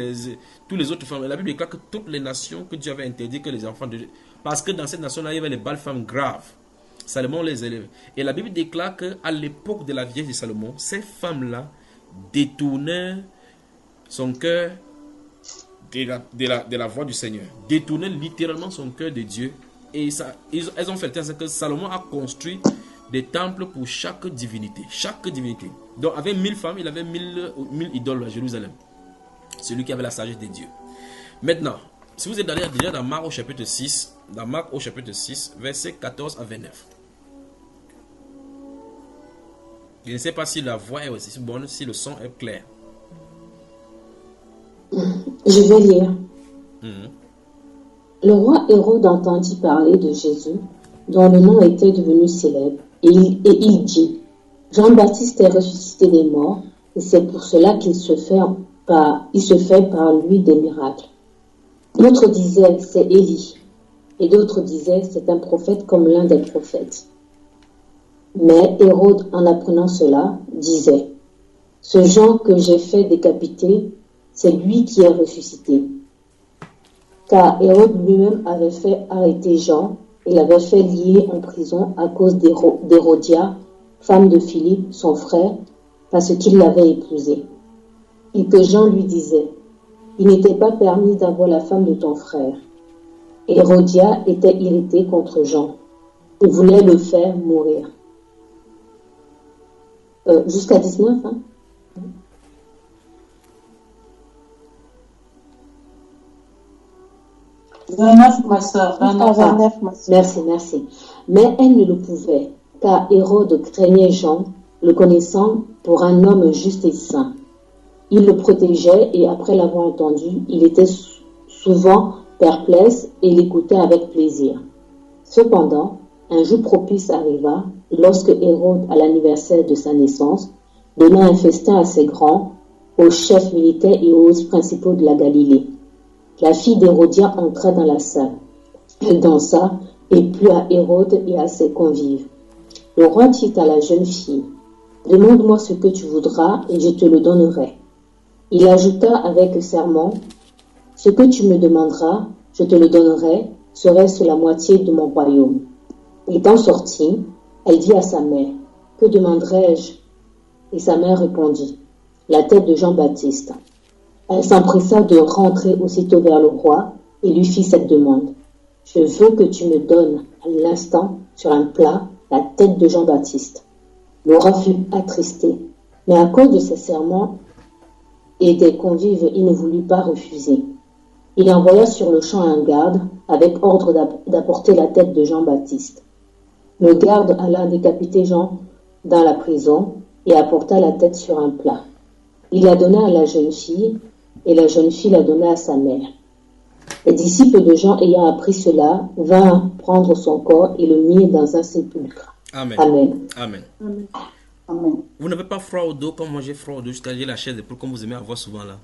tous les autres femmes. La Bible déclare que toutes les nations que Dieu avait interdit que les enfants de... Parce que dans cette nation-là, il y avait les belles femmes graves. Salomon les élève. Et la Bible déclare qu'à l'époque de la vieillesse de Salomon, ces femmes-là détournaient son cœur de la voix du Seigneur. Détournaient littéralement son cœur de Dieu. Et elles ont fait le que Salomon a construit des temples pour chaque divinité. Donc avec 1000 femmes, il avait 1000 idoles à Jérusalem. Celui qui avait la sagesse de Dieu. Maintenant, si vous êtes déjà dans Marc au chapitre 6, versets 14 à 29. Je ne sais pas si la voix est aussi bonne, si le son est clair. Je vais lire. Le roi Hérode entendit parler de Jésus, dont le nom était devenu célèbre, et il dit, Jean-Baptiste est ressuscité des morts, et c'est pour cela qu'il se fait par lui des miracles. D'autres disaient, c'est Élie, et d'autres disaient, c'est un prophète comme l'un des prophètes. Mais Hérode, en apprenant cela, disait, ce Jean que j'ai fait décapiter, c'est lui qui est ressuscité. Car Hérode lui-même avait fait arrêter Jean et l'avait fait lier en prison à cause d'Hérodia, femme de Philippe, son frère, parce qu'il l'avait épousée. Et que Jean lui disait, il n'était pas permis d'avoir la femme de ton frère. Hérodia était irritée contre Jean et voulait le faire mourir. Jusqu'à 19, hein? Ma soeur, 29, merci. Mais elle ne le pouvait, car Hérode craignait Jean, le connaissant pour un homme juste et saint. Il le protégeait et après l'avoir entendu, il était souvent perplexe et l'écoutait avec plaisir. Cependant, un jour propice arriva, lorsque Hérode, à l'anniversaire de sa naissance, donna un festin assez grand aux chefs militaires et aux principaux de la Galilée. La fille d'Hérodia entra dans la salle. Elle dansa et plut à Hérode et à ses convives. Le roi dit à la jeune fille, « Demande-moi ce que tu voudras et je te le donnerai. » Il ajouta avec serment, « Ce que tu me demanderas, je te le donnerai, serait-ce la moitié de mon royaume. » Étant sortie, elle dit à sa mère, « Que demanderai-je » Et sa mère répondit, « La tête de Jean-Baptiste. » Elle s'empressa de rentrer aussitôt vers le roi et lui fit cette demande. « Je veux que tu me donnes à l'instant, sur un plat, la tête de Jean-Baptiste. » Le roi fut attristé, mais à cause de ses serments et des convives, il ne voulut pas refuser. Il envoya sur le champ un garde avec ordre d'apporter la tête de Jean-Baptiste. Le garde alla décapiter Jean dans la prison et apporta la tête sur un plat. Il la donna à la jeune fille et la jeune fille la donna à sa mère. Les disciples de Jean ayant appris cela vinrent prendre son corps et le mirent dans un sépulcre. Amen. Amen. Amen. Amen. Amen. Vous n'avez pas froid au dos comme moi j'ai froid au dos jusqu'à la chaise pour comme vous aimez avoir souvent là.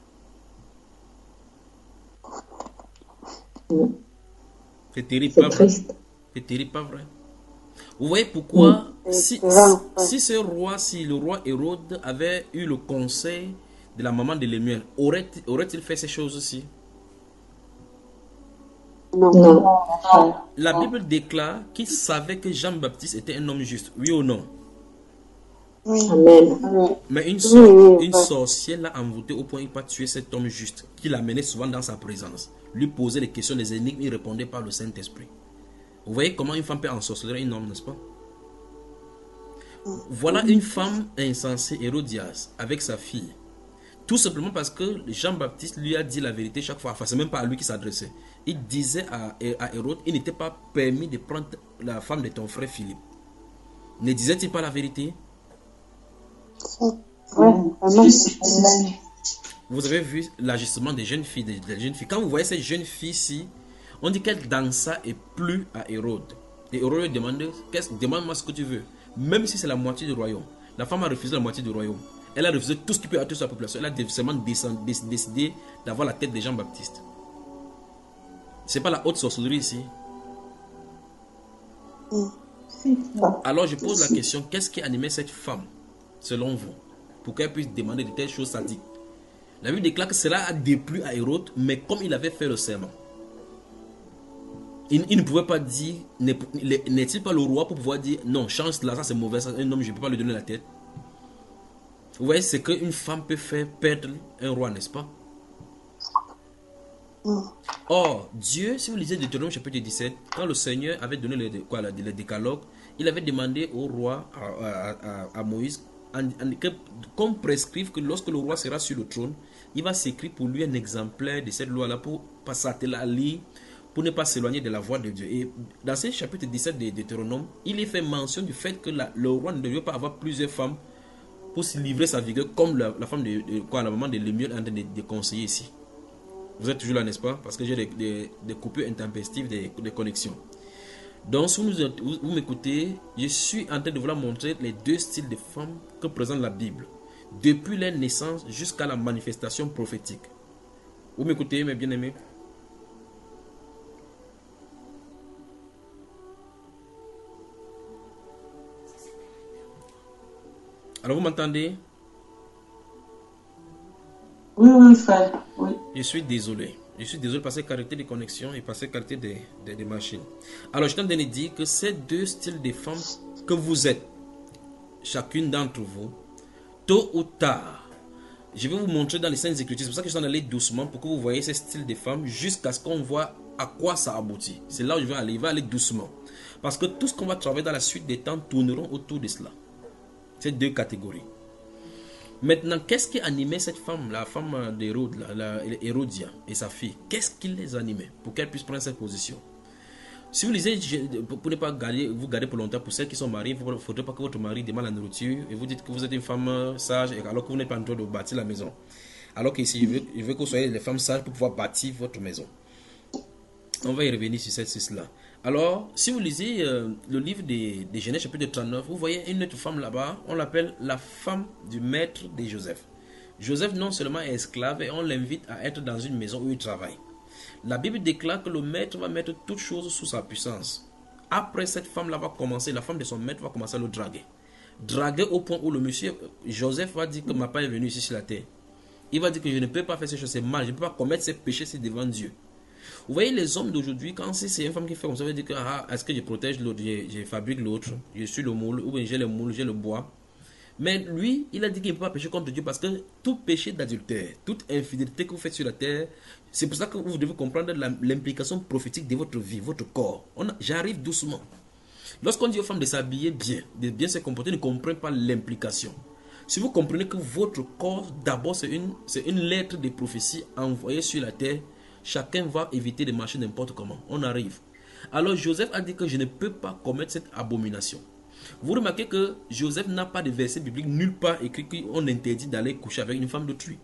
C'est terrible, pas vrai? C'est terrible, pas vrai? Vous voyez pourquoi si le roi Hérode avait eu le conseil de la maman de Lémuel, aurait-il fait ces choses aussi? Non. La Bible déclare qu'il savait que Jean-Baptiste était un homme juste, oui ou non? Oui. Amen. Mais une sorcière l'a envoûté au point qu'il n'a pas tué cet homme juste, qui l'amenait souvent dans sa présence, lui posait des questions, des énigmes, il répondait par le Saint-Esprit. Vous voyez comment une femme peut ensorceler un homme, n'est-ce pas? Voilà une femme insensée, Hérodias, avec sa fille. Tout simplement parce que Jean-Baptiste lui a dit la vérité chaque fois. Enfin, c'est même pas à lui qui s'adressait. Il disait à Hérode, il n'était pas permis de prendre la femme de ton frère Philippe. Ne disait-il pas la vérité? Vous avez vu l'agissement des jeunes filles, des jeunes filles. Quand vous voyez ces jeunes filles-ci, on dit qu'elles dansaient et plut à Hérode. Et Hérode lui demandait, demande-moi ce que tu veux. Même si c'est la moitié du royaume. La femme a refusé la moitié du royaume. Elle a refusé tout ce qui peut attirer sa population. Elle a seulement décidé d'avoir la tête de Jean-Baptiste. C'est pas la haute sorcellerie ici. Alors je pose la question, qu'est-ce qui animait cette femme, selon vous, pour qu'elle puisse demander de telles choses sadiques? La Bible déclare que cela a déplu à Hérode, mais comme il avait fait le serment, il ne pouvait pas dire, n'est-il pas le roi pour pouvoir dire, non, change cela, ça c'est mauvais, ça, un homme je ne peux pas lui donner la tête. Vous voyez, c'est qu'une femme peut faire perdre un roi, n'est-ce pas? Or, Dieu, si vous lisez Deutéronome chapitre 17, quand le Seigneur avait donné le décalogue, il avait demandé au roi, à Moïse, qu'on prescrive que lorsque le roi sera sur le trône, il va s'écrire pour lui un exemplaire de cette loi-là pour pas s'atteler à lire, pour ne pas s'éloigner de la voix de Dieu. Et dans ce chapitre 17 de Deutéronome, il est fait mention du fait que le roi ne devait pas avoir plusieurs femmes pour se livrer sa vigueur, comme la femme la maman de Lémuel est en train de conseiller ici. Vous êtes toujours là, n'est-ce pas? Parce que j'ai des coupures intempestives de connexion. Donc, si vous m'écoutez, je suis en train de vous montrer les deux styles de femmes que présente la Bible, depuis leur naissance jusqu'à la manifestation prophétique. Vous m'écoutez, mes bien-aimés? Alors, vous m'entendez? Oui, frère. Oui. Je suis désolé. Je suis désolé par cette qualité de connexion et par cette qualité des machines. Alors, je t'en ai dit que ces deux styles de femmes que vous êtes, chacune d'entre vous, tôt ou tard, je vais vous montrer dans les Saintes Écritures. C'est pour ça que je vais aller doucement pour que vous voyez ces styles de femmes jusqu'à ce qu'on voit à quoi ça aboutit. C'est là où je vais aller. Il va aller doucement. Parce que tout ce qu'on va travailler dans la suite des temps tourneront autour de cela. Ces deux catégories. Maintenant, qu'est-ce qui animait cette femme, la femme d'Hérode, Hérodia et sa fille? Qu'est-ce qui les animait pour qu'elle puisse prendre cette position? Si vous lisez, pour ne pas vous garder pour longtemps, pour celles qui sont mariées, il ne faudrait pas que votre mari demande la nourriture et vous dites que vous êtes une femme sage alors que vous n'êtes pas en train de bâtir la maison. Alors qu'ici, je veux que vous soyez les femmes sages pour pouvoir bâtir votre maison. On va y revenir sur cela. Alors, si vous lisez le livre des Genèse chapitre 39, vous voyez une autre femme là-bas, on l'appelle la femme du maître de Joseph. Joseph non seulement est esclave et on l'invite à être dans une maison où il travaille. La Bible déclare que le maître va mettre toutes choses sous sa puissance. Après, cette femme-là va commencer, la femme de son maître va commencer à le draguer. Draguer au point où le monsieur, Joseph va dire que ma part est venue ici sur la terre. Il va dire que je ne peux pas faire ces choses, c'est mal, je ne peux pas commettre ces péchés, c'est devant Dieu. Vous voyez les hommes d'aujourd'hui, quand c'est une femme qui fait comme ça, ça veut dire que est-ce que je protège l'autre, je fabrique l'autre, je suis le moule, ou bien j'ai le moule, j'ai le bois. Mais lui, il a dit qu'il ne peut pas pécher contre Dieu parce que tout péché d'adultère, toute infidélité que vous faites sur la terre, c'est pour ça que vous devez comprendre l'implication prophétique de votre vie, votre corps. J'arrive doucement. Lorsqu'on dit aux femmes de s'habiller bien, de bien se comporter, ne comprenez pas l'implication. Si vous comprenez que votre corps, d'abord, c'est une lettre de prophétie envoyée sur la terre, chacun va éviter de marcher n'importe comment. On arrive. Alors Joseph a dit que je ne peux pas commettre cette abomination. Vous remarquez que Joseph n'a pas de verset biblique nulle part écrit qu'on interdit d'aller coucher avec une femme d'autrui.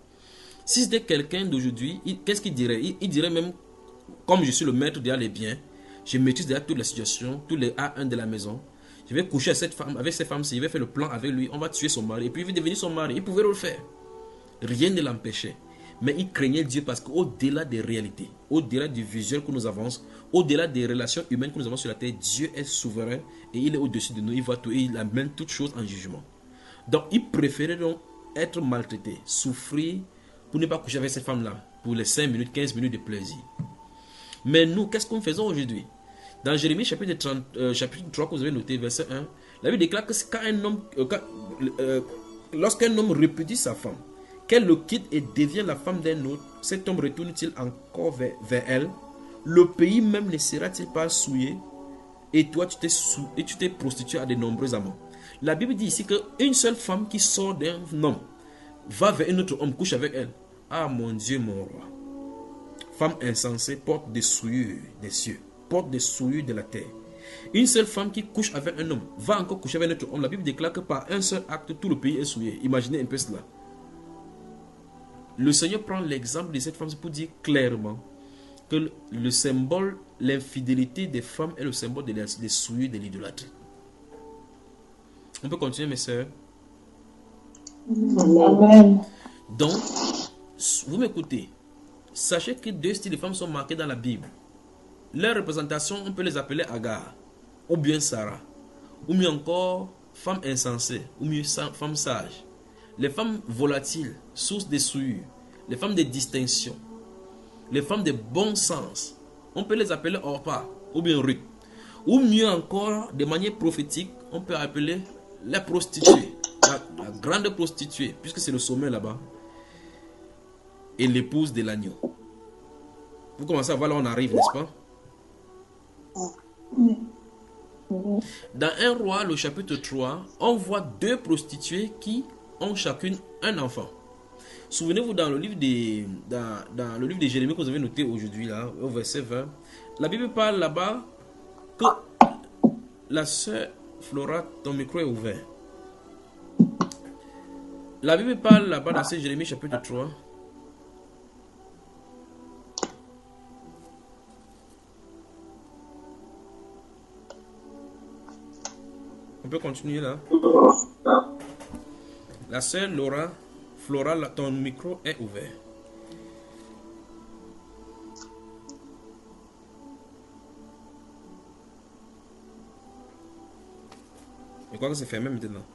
Si c'était quelqu'un d'aujourd'hui, qu'est-ce qu'il dirait? Il dirait même, comme je suis le maître derrière les biens, je maîtrise derrière toute la situation, tous les A1 de la maison, je vais coucher avec cette femme-ci, je vais faire le plan avec lui, on va tuer son mari, et puis il va devenir son mari. Il pouvait le faire. Rien ne l'empêchait. Mais il craignait Dieu parce qu'au-delà des réalités, au-delà du visuel que nous avons, au-delà des relations humaines que nous avons sur la terre, Dieu est souverain et il est au-dessus de nous, il voit tout et il amène toutes choses en jugement. Donc il préférait donc être maltraité, souffrir pour ne pas coucher avec cette femme-là pour les 5 minutes, 15 minutes de plaisir. Mais nous, qu'est-ce que nous faisons aujourd'hui? Dans Jérémie chapitre 3, que vous avez noté, verset 1, la Bible déclare que lorsqu'un homme répudie sa femme, qu'elle le quitte et devient la femme d'un autre, cet homme retourne-t-il encore vers elle? Le pays même ne sera-t-il pas souillé? Et toi, tu t'es prostitué à de nombreux amants. La Bible dit ici qu'une seule femme qui sort d'un homme va vers un autre homme, couche avec elle. Ah mon Dieu, mon roi. Femme insensée porte des souillures des cieux, porte des souillures de la terre. Une seule femme qui couche avec un homme va encore coucher avec un autre homme. La Bible déclare que par un seul acte, tout le pays est souillé. Imaginez un peu cela. Le Seigneur prend l'exemple de cette femme pour dire clairement que le symbole, l'infidélité des femmes est le symbole des souillures de l'idolâtrie. On peut continuer, mes sœurs? Amen. Donc, vous m'écoutez. Sachez que deux styles de femmes sont marqués dans la Bible. Leurs représentations, on peut les appeler Agar, ou bien Sarah, ou mieux encore femme insensée, ou mieux femme sage. Les femmes volatiles, source des souillures, les femmes de distinction, les femmes de bon sens, on peut les appeler Orpa, ou bien Ruth. Ou mieux encore, de manière prophétique, on peut appeler la prostituée, la grande prostituée, puisque c'est le sommet là-bas, et l'épouse de l'agneau. Vous commencez à voir là où on arrive, n'est-ce pas? Dans 1 Roi, le chapitre 3, on voit deux prostituées qui ont chacune un enfant. Souvenez-vous dans le livre de Jérémie que vous avez noté aujourd'hui, là, au verset 20, la Bible parle là-bas que la sœur Flora, ton micro est ouvert. La Bible parle là-bas dans Jérémie chapitre 3. On peut continuer là. La sœur Flora, ton micro est ouvert. Je crois que c'est fermé maintenant.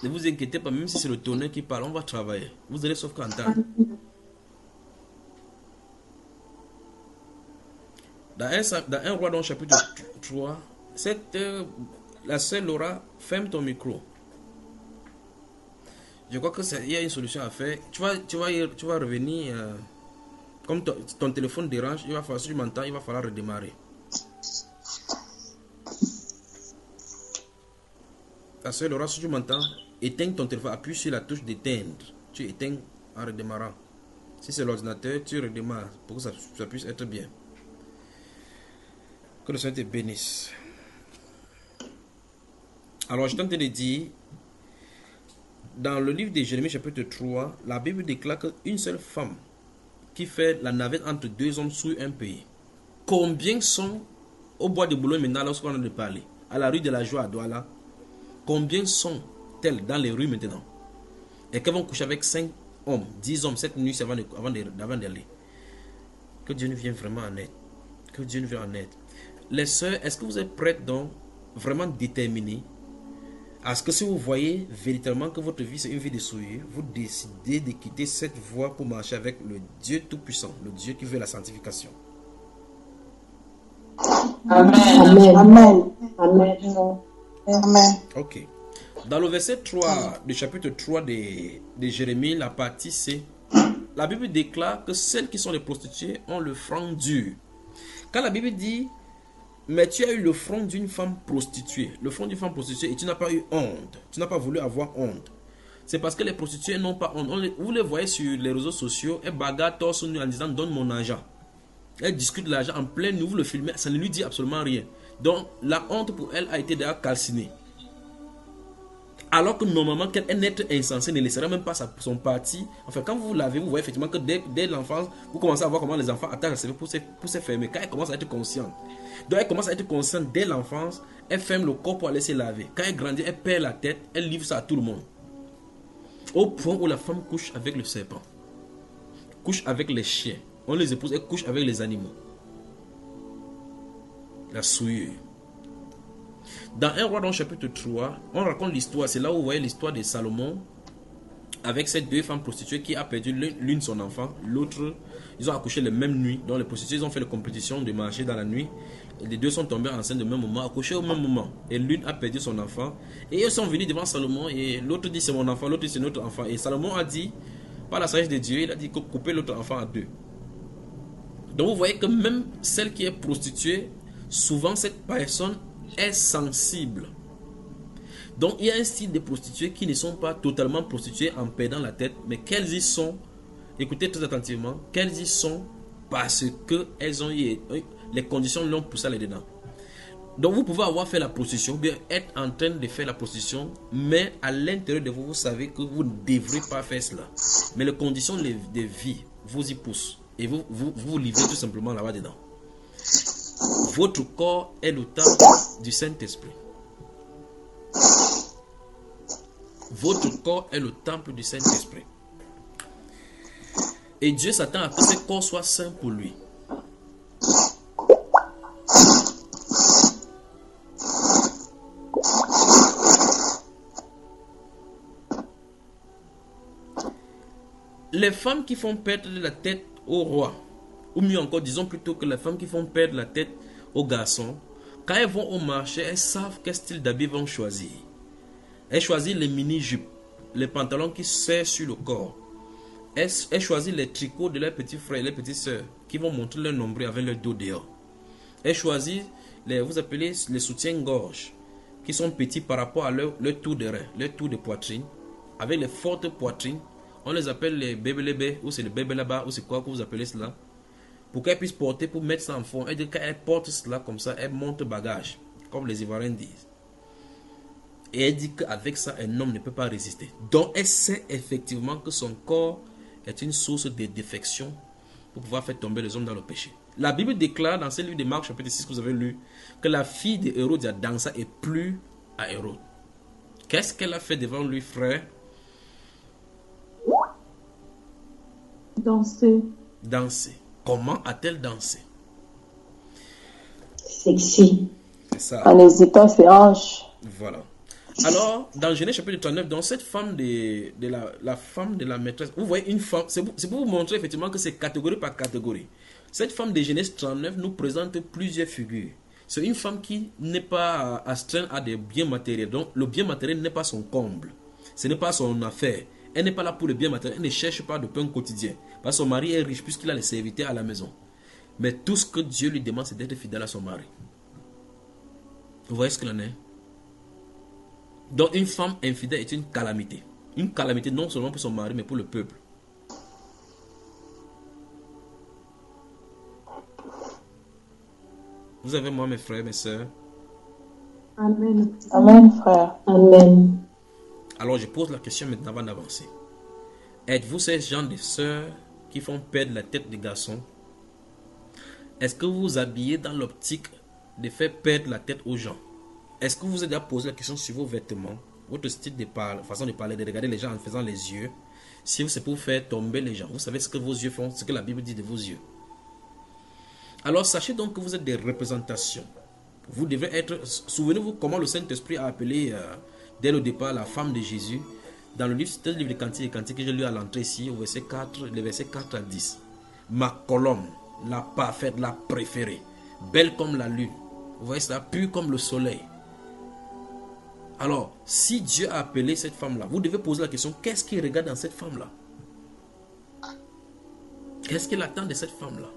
Ne vous inquiétez pas, même si c'est le tonnerre qui parle, on va travailler. Vous allez sauf qu'entendre. Dans 1 Roi, dans le chapitre 3, la sœur Laura, ferme ton micro. Je crois qu'il y a une solution à faire. Tu vas revenir. Comme ton téléphone dérange, il va falloir, si tu m'entends, il va falloir redémarrer. La sœur Laura, si tu m'entends, éteins ton téléphone, appuie sur la touche d'éteindre. Tu éteins en redémarrant. Si c'est l'ordinateur, tu redémarres pour que ça puisse être bien. Que le Seigneur te bénisse. Alors, je tente de dire, dans le livre de Jérémie chapitre 3, la Bible déclare qu'une seule femme qui fait la navette entre deux hommes sur un pays. Combien sont au bois de Boulogne maintenant lorsqu'on a de parler, à la rue de la Joie à Douala? Combien sont-elles dans les rues maintenant? Et qu'elles vont coucher avec 5 hommes, 10 hommes, 7 nuits avant d'aller. Que Dieu nous vienne vraiment en aide. Que Dieu nous vienne en aide. Les sœurs, est-ce que vous êtes prêtes donc vraiment déterminées à ce que si vous voyez véritablement que votre vie c'est une vie de souillure, vous décidez de quitter cette voie pour marcher avec le Dieu Tout-Puissant, le Dieu qui veut la sanctification? Amen. Amen. Amen. Amen. Ok. Dans le verset 3 du chapitre 3 de Jérémie, la partie C, la Bible déclare que celles qui sont les prostituées ont le front dur. Quand la Bible dit mais tu as eu le front d'une femme prostituée. Le front d'une femme prostituée et tu n'as pas eu honte. Tu n'as pas voulu avoir honte. C'est parce que les prostituées n'ont pas honte. Vous les voyez sur les réseaux sociaux. Elles bagarrent torse nu en disant donne mon argent. Elles discutent de l'argent en plein nu. Vous le filmez. Ça ne lui dit absolument rien. Donc la honte pour elle a été déjà calcinée. Alors que normalement, qu'un être insensé ne laisserait même pas son parti. Enfin, quand vous l'avez, vous voyez effectivement que dès l'enfance, vous commencez à voir comment les enfants attaquent le cerveau pour se fermer. Quand elle commence à être consciente. Donc elle commence à être consciente dès l'enfance. Elle ferme le corps pour aller se laver. Quand elle grandit, elle perd la tête. Elle livre ça à tout le monde. Au point où la femme couche avec le serpent. Couche avec les chiens. On les épouse, elle couche avec les animaux. La souillure. Dans 1 Roi, dans le chapitre 3, on raconte l'histoire. C'est là où vous voyez l'histoire de Salomon avec ces deux femmes prostituées qui a perdu l'une son enfant, l'autre, ils ont accouché les mêmes nuits. Donc les prostituées ils ont fait la compétition de marcher dans la nuit. Et les deux sont tombés enceintes au même moment, accouchés au même moment. Et l'une a perdu son enfant. Et ils sont venus devant Salomon et l'autre dit c'est mon enfant, l'autre dit c'est notre enfant. Et Salomon a dit, par la sagesse de Dieu, il a dit couper l'autre enfant à deux. Donc vous voyez que même celle qui est prostituée, souvent cette personne est sensible. Donc il y a un style de prostituées qui ne sont pas totalement prostituées en perdant la tête, mais qu'elles y sont, écoutez très attentivement, qu'elles y sont parce qu'elles ont eu, les conditions l'ont poussé à aller dedans. Donc vous pouvez avoir fait la prostitution, ou bien être en train de faire la prostitution, mais à l'intérieur de vous, vous savez que vous ne devrez pas faire cela. Mais les conditions de vie vous y poussent et vous livrez tout simplement là-bas dedans. Votre corps est le temple du Saint-Esprit. Votre corps est le temple du Saint-Esprit. Et Dieu s'attend à ce que ce corps soit saint pour lui. Les femmes qui font perdre la tête au roi, ou mieux encore, disons plutôt que les femmes qui font perdre la tête aux garçons, quand elles vont au marché, elles savent quel style d'habit vont choisir. Elles choisissent les mini-jupes, les pantalons qui serrent sur le corps. Elles choisissent les tricots de leurs petits frères et leurs petites sœurs qui vont montrer leur nombril avec leur dos dehors. Elles choisissent vous appelez les soutiens-gorge qui sont petits par rapport à leur tour de rein, leur tour de poitrine, avec les fortes poitrines. On les appelle les bébé-lébé, ou c'est les bébé-là-bas, ou c'est quoi que vous appelez cela. Pour qu'elles puissent porter, pour mettre ça en fond. Et quand elles portent cela comme ça, elles montent bagage, comme les Ivoiriens disent. Et elle dit qu'avec ça, un homme ne peut pas résister. Donc elle sait effectivement que son corps est une source de défection pour pouvoir faire tomber les hommes dans le péché. La Bible déclare dans ce livre de Marc, chapitre 6 que vous avez lu, que la fille de Hérode a dansé et plu à Hérode. Qu'est-ce qu'elle a fait devant lui, frère? Danser. Danser. Comment a-t-elle dansé? Sexy. C'est ça. En hésitant ses hanches. Voilà. Alors, dans Genèse chapitre 39, dans cette femme la femme de la maîtresse, vous voyez une femme, c'est pour vous montrer effectivement que c'est catégorie par catégorie. Cette femme de Genèse 39 nous présente plusieurs figures. C'est une femme qui n'est pas astreinte à des biens matériels. Donc, le bien matériel n'est pas son comble. Ce n'est pas son affaire. Elle n'est pas là pour le bien matériel. Elle ne cherche pas de pain quotidien. Parce que son mari est riche puisqu'il a les serviteurs à la maison. Mais tout ce que Dieu lui demande, c'est d'être fidèle à son mari. Vous voyez ce qu'il en est? Donc une femme infidèle est une calamité. Une calamité non seulement pour son mari, mais pour le peuple. Vous avez moi, mes frères, mes sœurs. Amen. Amen, frère. Amen. Alors je pose la question maintenant avant d'avancer. Êtes-vous ces gens de sœurs qui font perdre la tête des garçons? Est-ce que vous vous habillez dans l'optique de faire perdre la tête aux gens? Est-ce que vous vous êtes déjà posé la question sur vos vêtements, votre style de parler, façon de parler, de regarder les gens en faisant les yeux? Si c'est pour faire tomber les gens, vous savez ce que vos yeux font, ce que la Bible dit de vos yeux. Alors sachez donc que vous êtes des représentations. Vous devez être, souvenez-vous comment le Saint-Esprit a appelé dès le départ la femme de Jésus. Dans le livre de Cantiques que j'ai lu à l'entrée ici, au verset 4, les versets 4 à 10. Ma colonne, la parfaite, la préférée, belle comme la lune. Vous voyez cela, pure comme le soleil. Alors, si Dieu a appelé cette femme-là, vous devez poser la question, qu'est-ce qu'il regarde dans cette femme-là? Qu'est-ce qu'il attend de cette femme-là?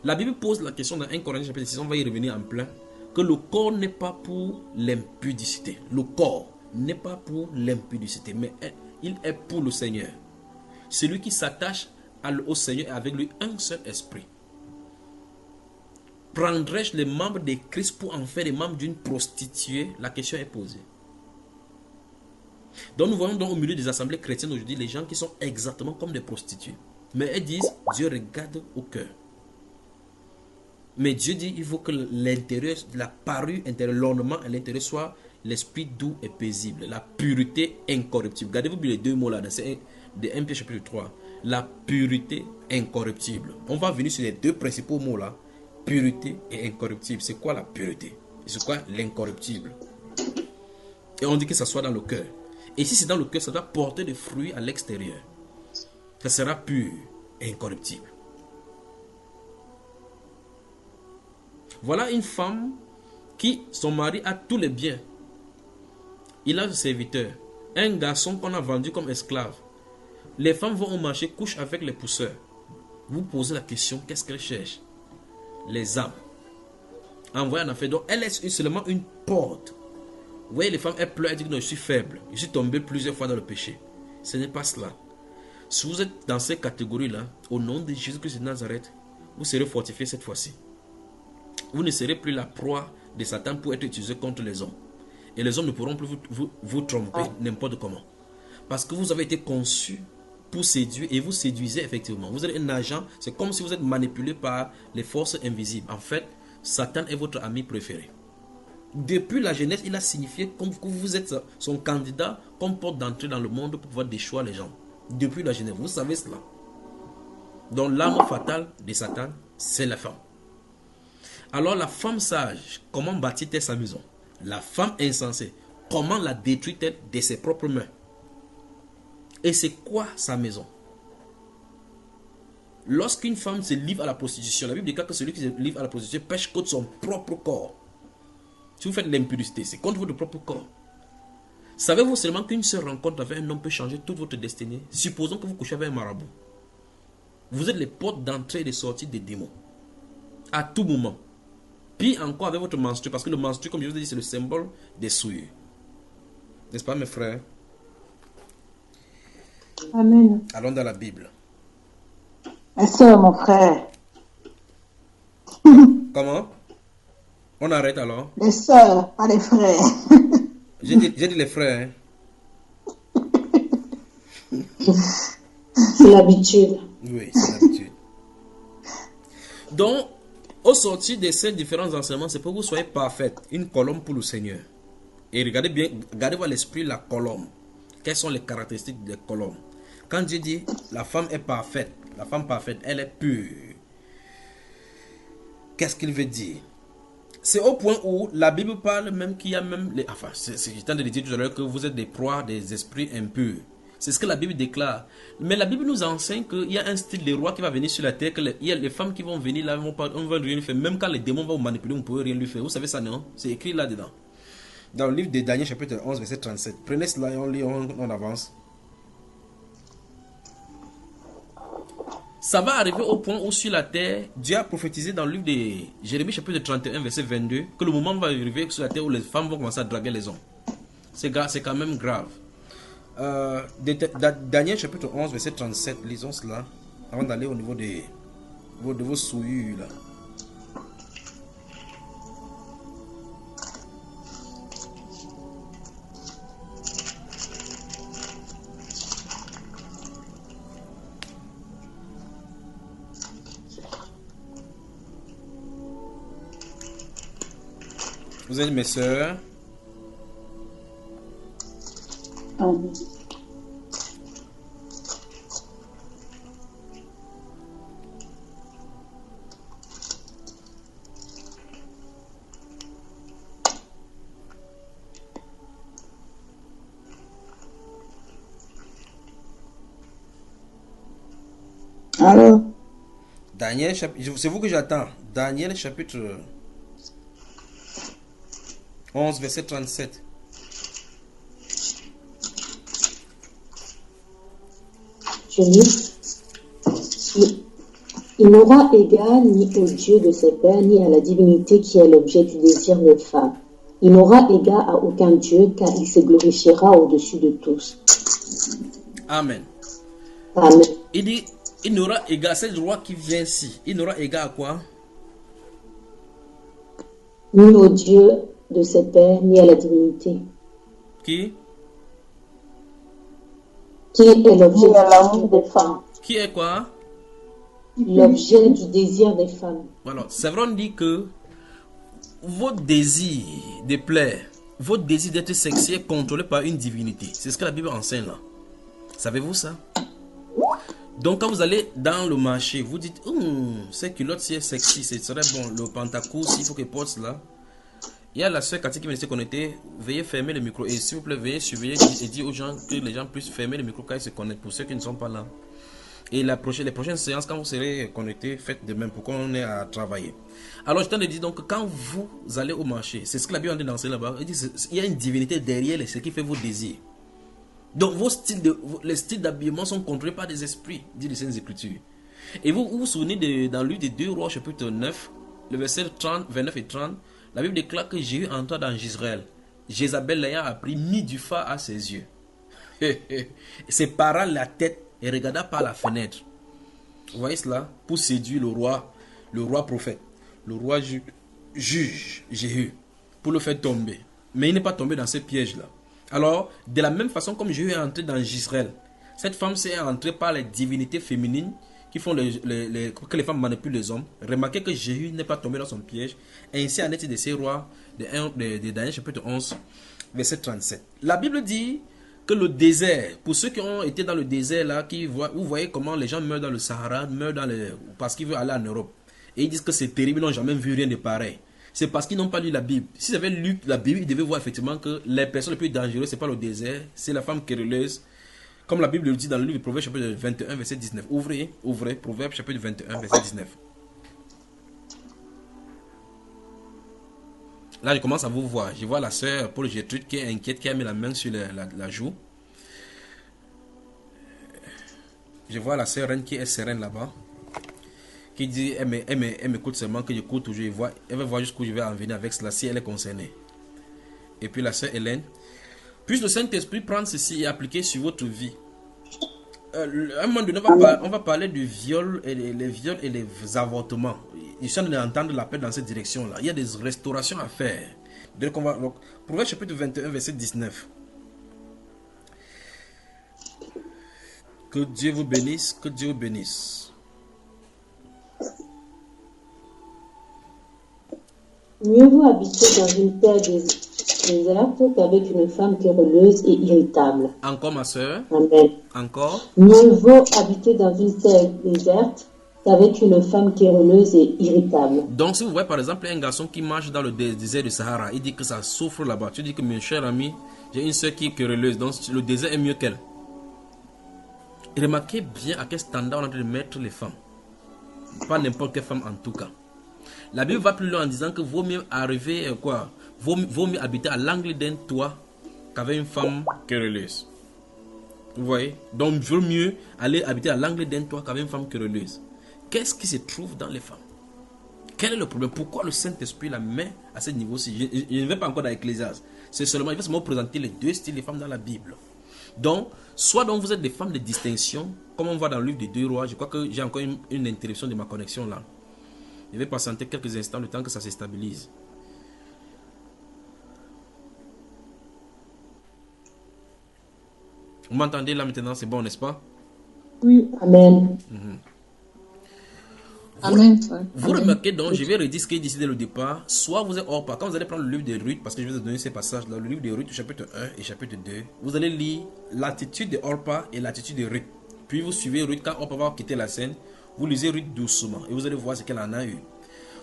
La Bible pose la question dans 1 Corinthiens chapitre 6, on va y revenir en plein, que le corps n'est pas pour l'impudicité. Le corps n'est pas pour l'impudicité, mais il est pour le Seigneur. Celui qui s'attache au Seigneur et avec lui un seul esprit. Prendrais-je les membres de Christ pour en faire les membres d'une prostituée? La question est posée. Donc nous voyons donc au milieu des assemblées chrétiennes aujourd'hui les gens qui sont exactement comme des prostituées. Mais elles disent, Dieu regarde au cœur. Mais Dieu dit, il faut que l'intérieur, la parure intérieure, l'ornement à l'intérieur soit l'esprit doux et paisible, la pureté incorruptible. Regardez-vous bien les deux mots là, dans 1 Pierre chapitre 3. La pureté incorruptible. On va venir sur les deux principaux mots là. Pureté et incorruptible. C'est quoi la pureté? C'est quoi l'incorruptible? Et on dit que ça soit dans le cœur. Et si c'est dans le cœur, ça doit porter des fruits à l'extérieur. Ça sera pur et incorruptible. Voilà une femme qui, son mari a tous les biens. Il a des serviteurs. Un garçon qu'on a vendu comme esclave. Les femmes vont au marché, couchent avec les pousseurs. Vous posez la question, qu'est-ce qu'elles cherchent? Les âmes. envoyée en enfer. Donc elle est seulement une porte. Vous voyez, les femmes, elles pleurent, elles disent non, je suis faible. Je suis tombé plusieurs fois dans le péché. Ce n'est pas cela. Si vous êtes dans ces catégories-là, au nom de Jésus-Christ de Nazareth, vous serez fortifiés cette fois-ci. Vous ne serez plus la proie de Satan pour être utilisé contre les hommes. Et les hommes ne pourront plus vous tromper n'importe comment. Parce que vous avez été conçus pour séduire et vous séduisez effectivement. Vous êtes un agent, c'est comme si vous êtes manipulé par les forces invisibles. En fait, Satan est votre ami préféré. Depuis la jeunesse, il a signifié que vous êtes son candidat comme porte d'entrée dans le monde pour pouvoir déchoir les gens. Depuis la jeunesse, vous savez cela. Donc l'arme fatale de Satan, c'est la femme. Alors la femme sage, comment bâtit-elle sa maison? La femme insensée, comment la détruit-elle de ses propres mains? Et c'est quoi sa maison? Lorsqu'une femme se livre à la prostitution, la Bible déclare que celui qui se livre à la prostitution pêche contre son propre corps. Si vous faites l'impudicité, c'est contre votre propre corps. Savez-vous seulement qu'une seule rencontre avec un homme peut changer toute votre destinée? Supposons que vous couchez avec un marabout. Vous êtes les portes d'entrée et de sortie des démons. À tout moment. Puis encore avec votre menstru, parce que le menstru, comme je vous ai dit, c'est le symbole des souillures. N'est-ce pas, mes frères? Amen. Allons dans la Bible. Mes soeurs, mon frère. Comment? On arrête alors? Les soeurs, pas les frères. J'ai dit les frères. Hein? C'est l'habitude. Oui, c'est l'habitude. Donc, au sortir de ces différents enseignements, c'est pour que vous soyez parfaite. Une colombe pour le Seigneur. Et regardez bien, gardez à l'esprit la colombe. Quelles sont les caractéristiques des colombes? Quand Dieu dit la femme est parfaite, la femme parfaite, elle est pure. Qu'est-ce qu'il veut dire? C'est au point où la Bible parle même qu'il y a même les... Enfin, j'étais en train de dire tout à l'heure que vous êtes des proies des esprits impurs. C'est ce que la Bible déclare. Mais la Bible nous enseigne qu'il y a un style de roi qui va venir sur la terre, il y a les femmes qui vont venir là, on va rien lui faire. Même quand les démons vont vous manipuler, on ne peut rien lui faire. Vous savez ça, non? C'est écrit là-dedans. Dans le livre de Daniel, chapitre 11, verset 37. Prenez cela et on lit, on avance. Ça va arriver au point où sur la terre, Dieu a prophétisé dans le livre de Jérémie, chapitre 31, verset 22, que le moment va arriver sur la terre où les femmes vont commencer à draguer les hommes. C'est quand même grave. Daniel, chapitre 11, verset 37, lisons cela, avant d'aller au niveau de vos souillures là. Vous êtes mes sœurs. Amen. Alors, Daniel, c'est vous que j'attends. Daniel, chapitre 11, verset 37. Je lis. Il n'aura égard ni au Dieu de ses pères, ni à la divinité qui est l'objet du désir des femmes. Il n'aura égard à aucun Dieu, car il se glorifiera au-dessus de tous. Amen. Amen. Il dit, il n'aura égard, c'est le roi qui vient ici. Il n'aura égard à quoi? Ni au Dieu de ses pères, ni à la divinité. Qui est l'objet de l'amour des femmes. Qui est quoi? L'objet du désir des femmes. Voilà, c'est vrai, on dit que votre désir de plaire, votre désir d'être sexy est contrôlé par une divinité. C'est ce que la Bible enseigne là. Savez-vous ça? Donc quand vous allez dans le marché, vous dites, ces culottes c'est sexy, ce serait bon, le pantacourt, il faut qu'il porte cela. Il y a la soeur Cathy qui vient de se connecter. Veuillez fermer le micro. Et s'il vous plaît, veuillez surveiller et dire aux gens que les gens puissent fermer le micro quand ils se connectent. Pour ceux qui ne sont pas là. Et les prochaines séances, quand vous serez connectés, faites de même pour qu'on ait à travailler. Alors, je t'en ai dit donc, quand vous allez au marché, c'est ce que la Bible a dit danser là-bas. Il y a une divinité derrière ce qui fait vos désirs. Donc, les styles d'habillement sont contrôlés par des esprits, dit les Saintes Écritures. Et vous vous souvenez dans le livre des 2 Rois, chapitre 9, le verset 30, 29 et 30, la Bible déclare que Jéhu entra dans Israël. Jézabel l'ayant appris, mit du feu à ses yeux. Sépara la tête et regarda par la fenêtre. Vous voyez cela? Pour séduire le roi prophète, le roi juge Jéhu, pour le faire tomber. Mais il n'est pas tombé dans ce piège-là. Alors, de la même façon comme Jéhu est entré dans Israël, cette femme s'est entrée par les divinités féminines qui font que les femmes manipulent les hommes. Remarquez que Jéhu n'est pas tombé dans son piège. Ainsi en est de ces rois de Daniel chapitre 11, verset 37. La Bible dit que le désert, pour ceux qui ont été dans le désert là, vous voyez comment les gens meurent dans le Sahara, parce qu'ils veulent aller en Europe. Et ils disent que c'est terrible, ils n'ont jamais vu rien de pareil. C'est parce qu'ils n'ont pas lu la Bible. S'ils avaient lu la Bible, ils devaient voir effectivement que les personnes les plus dangereuses, ce n'est pas le désert, c'est la femme querelleuse. Comme la Bible le dit dans le livre de Proverbes chapitre 21, verset 19. Ouvrez, Proverbes chapitre 21, verset 19. Là, je commence à vous voir. Je vois la sœur Paul Gertrude qui est inquiète, qui a mis la main sur la joue. Je vois la sœur Reine qui est sereine là-bas. Qui dit, elle m'écoute seulement, que j'écoute toujours. Elle va voir jusqu'où je vais en venir avec cela, si elle est concernée. Et puis la sœur Hélène. Puisse le Saint-Esprit prendre ceci et appliquer sur votre vie. À un moment donné, on va parler du viol et les viols et les avortements. Je suis en train d'entendre l'appel dans cette direction-là. Il y a des restaurations à faire. Donc, Proverbe chapitre 21, verset 19. Que Dieu vous bénisse, que Dieu vous bénisse. Mieux vaut habiter dans une terre déserte qu'avec une femme querelleuse et irritable. Encore, ma soeur. Amen. Encore. Mieux vaut habiter dans une terre déserte qu'avec une femme querelleuse et irritable. Donc, si vous voyez par exemple un garçon qui marche dans le désert du Sahara, il dit que ça souffre là-bas. Tu dis que, mon cher ami, j'ai une soeur qui est querelleuse, donc le désert est mieux qu'elle. Remarquez bien à quel standard on est en train de mettre les femmes. Pas n'importe quelle femme en tout cas. La Bible va plus loin en disant que vaut mieux arriver vaut mieux habiter à l'angle d'un toit qu'avec une femme querelleuse. Vous voyez? Donc il vaut mieux aller habiter à l'angle d'un toit qu'avec une femme querelleuse. Qu'est-ce qui se trouve dans les femmes? Quel est le problème? Pourquoi le Saint-Esprit la met à ce niveau-ci? Je ne vais pas encore dans l'Ecclésiaste. Il va seulement présenter les deux styles de femmes dans la Bible. Donc, soit donc vous êtes des femmes de distinction, comme on voit dans le livre des 2 rois. Je crois que j'ai encore une interruption de ma connexion là. Je vais patienter quelques instants le temps que ça se stabilise. Vous m'entendez là maintenant, c'est bon, n'est-ce pas? Oui, amen. Amen. Vous remarquez donc, je vais redire ce qu'il dit dès le départ. Soit vous êtes hors pas. Quand vous allez prendre le livre de Ruth, parce que je vais vous donner ces passages-là, le livre de Ruth, chapitre 1 et chapitre 2, vous allez lire l'attitude de Orpa et l'attitude de Ruth. Puis vous suivez Ruth, quand Orpa va quitter la scène, vous lisez Ruth doucement et vous allez voir ce qu'elle en a eu.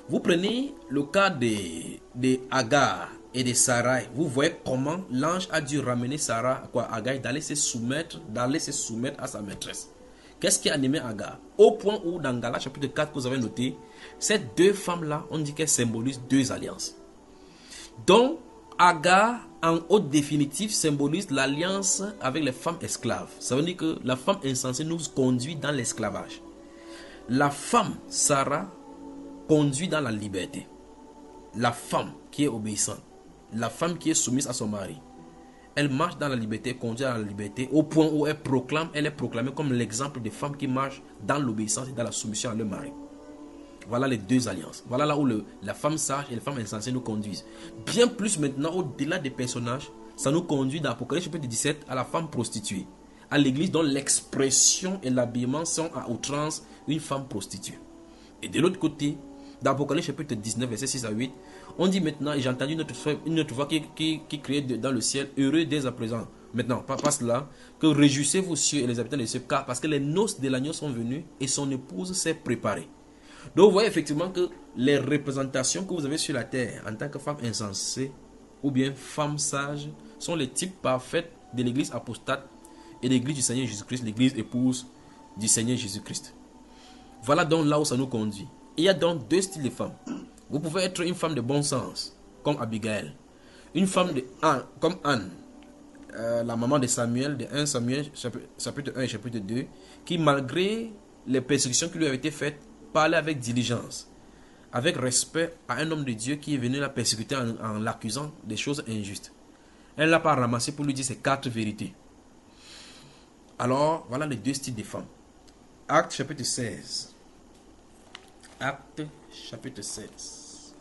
Vous prenez le cas de Agar et de Sarai. Vous voyez comment l'ange a dû ramener Agar d'aller se soumettre à sa maîtresse. Qu'est-ce qui a animé Agar? Au point où dans Galates chapitre 4 que vous avez noté, ces deux femmes-là, on dit qu'elles symbolisent 2 alliances. Donc, Agar, en haute définitive, symbolise l'alliance avec les femmes esclaves. Ça veut dire que la femme insensée nous conduit dans l'esclavage. La femme, Sarah, conduit dans la liberté. La femme qui est obéissante, la femme qui est soumise à son mari, elle marche dans la liberté, conduit dans la liberté, au point où elle est proclamée comme l'exemple des femmes qui marchent dans l'obéissance et dans la soumission à leur mari. Voilà les 2 alliances. Voilà là où la femme sage et la femme insensée nous conduisent. Bien plus maintenant, au-delà des personnages, ça nous conduit dans Apocalypse chapitre 17 à la femme prostituée, à l'église dont l'expression et l'habillement sont à outrance une femme prostituée. Et de l'autre côté, dans Apocalypse chapitre 19, verset 6 à 8, on dit maintenant, et j'ai entendu une autre voix qui criait dans le ciel, heureux dès à présent. Maintenant, pas cela, que réjouissez-vous cieux et les habitants des cieux, car parce que les noces de l'agneau sont venues et son épouse s'est préparée. Donc vous voyez effectivement que les représentations que vous avez sur la terre en tant que femme insensée ou bien femme sage sont les types parfaits de l'église apostate et l'église du Seigneur Jésus-Christ, l'église épouse du Seigneur Jésus-Christ. Voilà donc là où ça nous conduit. Il y a donc 2 styles de femmes. Vous pouvez être une femme de bon sens, comme Abigail. Une femme comme Anne, la maman de Samuel, de 1 Samuel, chapitre 1 et chapitre 2, qui malgré les persécutions qui lui avaient été faites, parlait avec diligence. avec respect à un homme de Dieu qui est venu la persécuter en l'accusant des choses injustes. Elle ne l'a pas ramassé pour lui dire ses 4 vérités. Alors, voilà les 2 styles de femmes. Acte chapitre 16. Acte chapitre 16.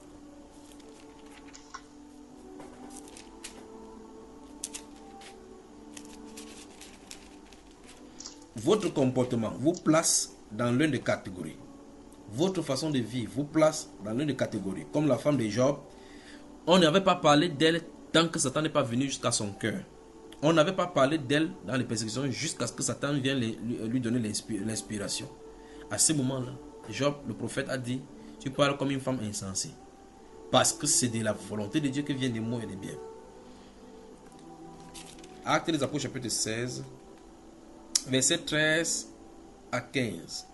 Votre comportement vous place dans l'une des catégories. Votre façon de vivre vous place dans l'une des catégories. Comme la femme de Job, on n'avait pas parlé d'elle tant que Satan n'est pas venu jusqu'à son cœur. On n'avait pas parlé d'elle dans les persécutions jusqu'à ce que Satan vienne lui donner l'inspiration. À ce moment-là, Job, le prophète, a dit, tu parles comme une femme insensée. Parce que c'est de la volonté de Dieu que viennent des mots et des biens. Actes des Apôtres chapitre 16, versets 13 à 15.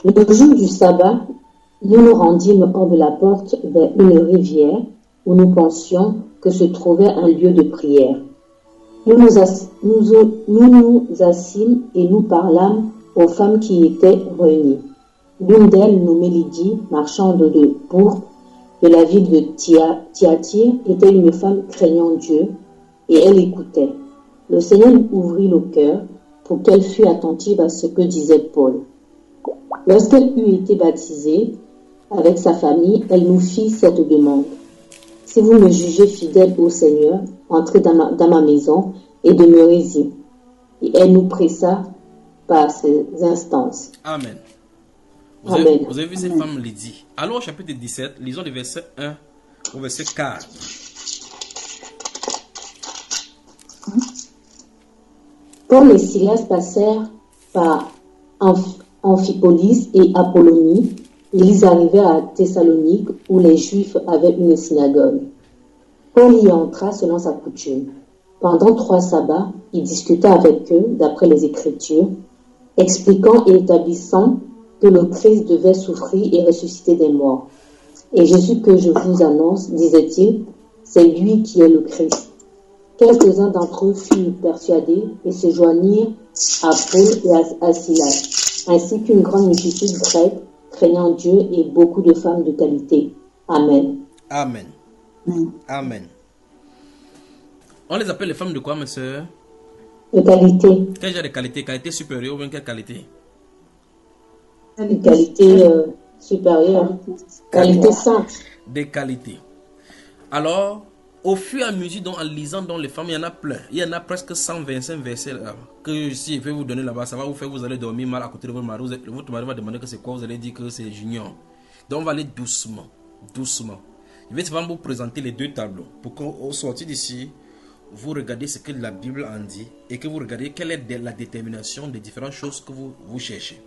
Le jour du sabbat, nous nous rendîmes hors de la porte vers une rivière où nous pensions que se trouvait un lieu de prière. Nous nous assîmes et nous parlâmes aux femmes qui étaient réunies. L'une d'elles, nommée Lydie, marchande de pourpre de la ville de Thyatire, était une femme craignant Dieu et elle écoutait. Le Seigneur lui ouvrit le cœur pour qu'elle fût attentive à ce que disait Paul. Lorsqu'elle eut été baptisée avec sa famille, elle nous fit cette demande. Si vous me jugez fidèle au Seigneur, entrez dans ma maison et demeurez-y. Et elle nous pressa par ses instances. Amen. Amen. Vous avez vu cette femme Lydie. Alors au chapitre 17, lisons le verset 1 au verset 4. Paul et Silas passèrent par Amphipolis et Apollonie, et ils arrivèrent à Thessalonique où les Juifs avaient une synagogue. Paul y entra selon sa coutume. Pendant 3 sabbats, il discuta avec eux d'après les Écritures, expliquant et établissant que le Christ devait souffrir et ressusciter des morts. Et Jésus que je vous annonce, disait-il, c'est lui qui est le Christ. Quelques-uns d'entre eux furent persuadés et se joignirent à Paul et à Silas, ainsi qu'une grande multitude grecque, craignant Dieu et beaucoup de femmes de qualité. Amen. Amen. Amen. On les appelle les femmes de quoi, mes soeurs? De qualité. Quel genre de qualité? Qualité supérieure ou bien quelle qualité? De qualité supérieure. Qualité simple. Des qualités. Alors, au fur et à mesure, en lisant dans les femmes, il y en a plein. Il y en a presque 125 versets là, que si je vais vous donner là-bas, ça va vous faire, vous allez dormir mal à côté de votre mari. Votre mari va demander que c'est quoi, vous allez dire que c'est Junior. Donc on va aller doucement, doucement. Je vais seulement vous présenter les 2 tableaux pour qu'au sortir d'ici, vous regardez ce que la Bible en dit et que vous regardez quelle est la détermination des différentes choses que vous cherchez.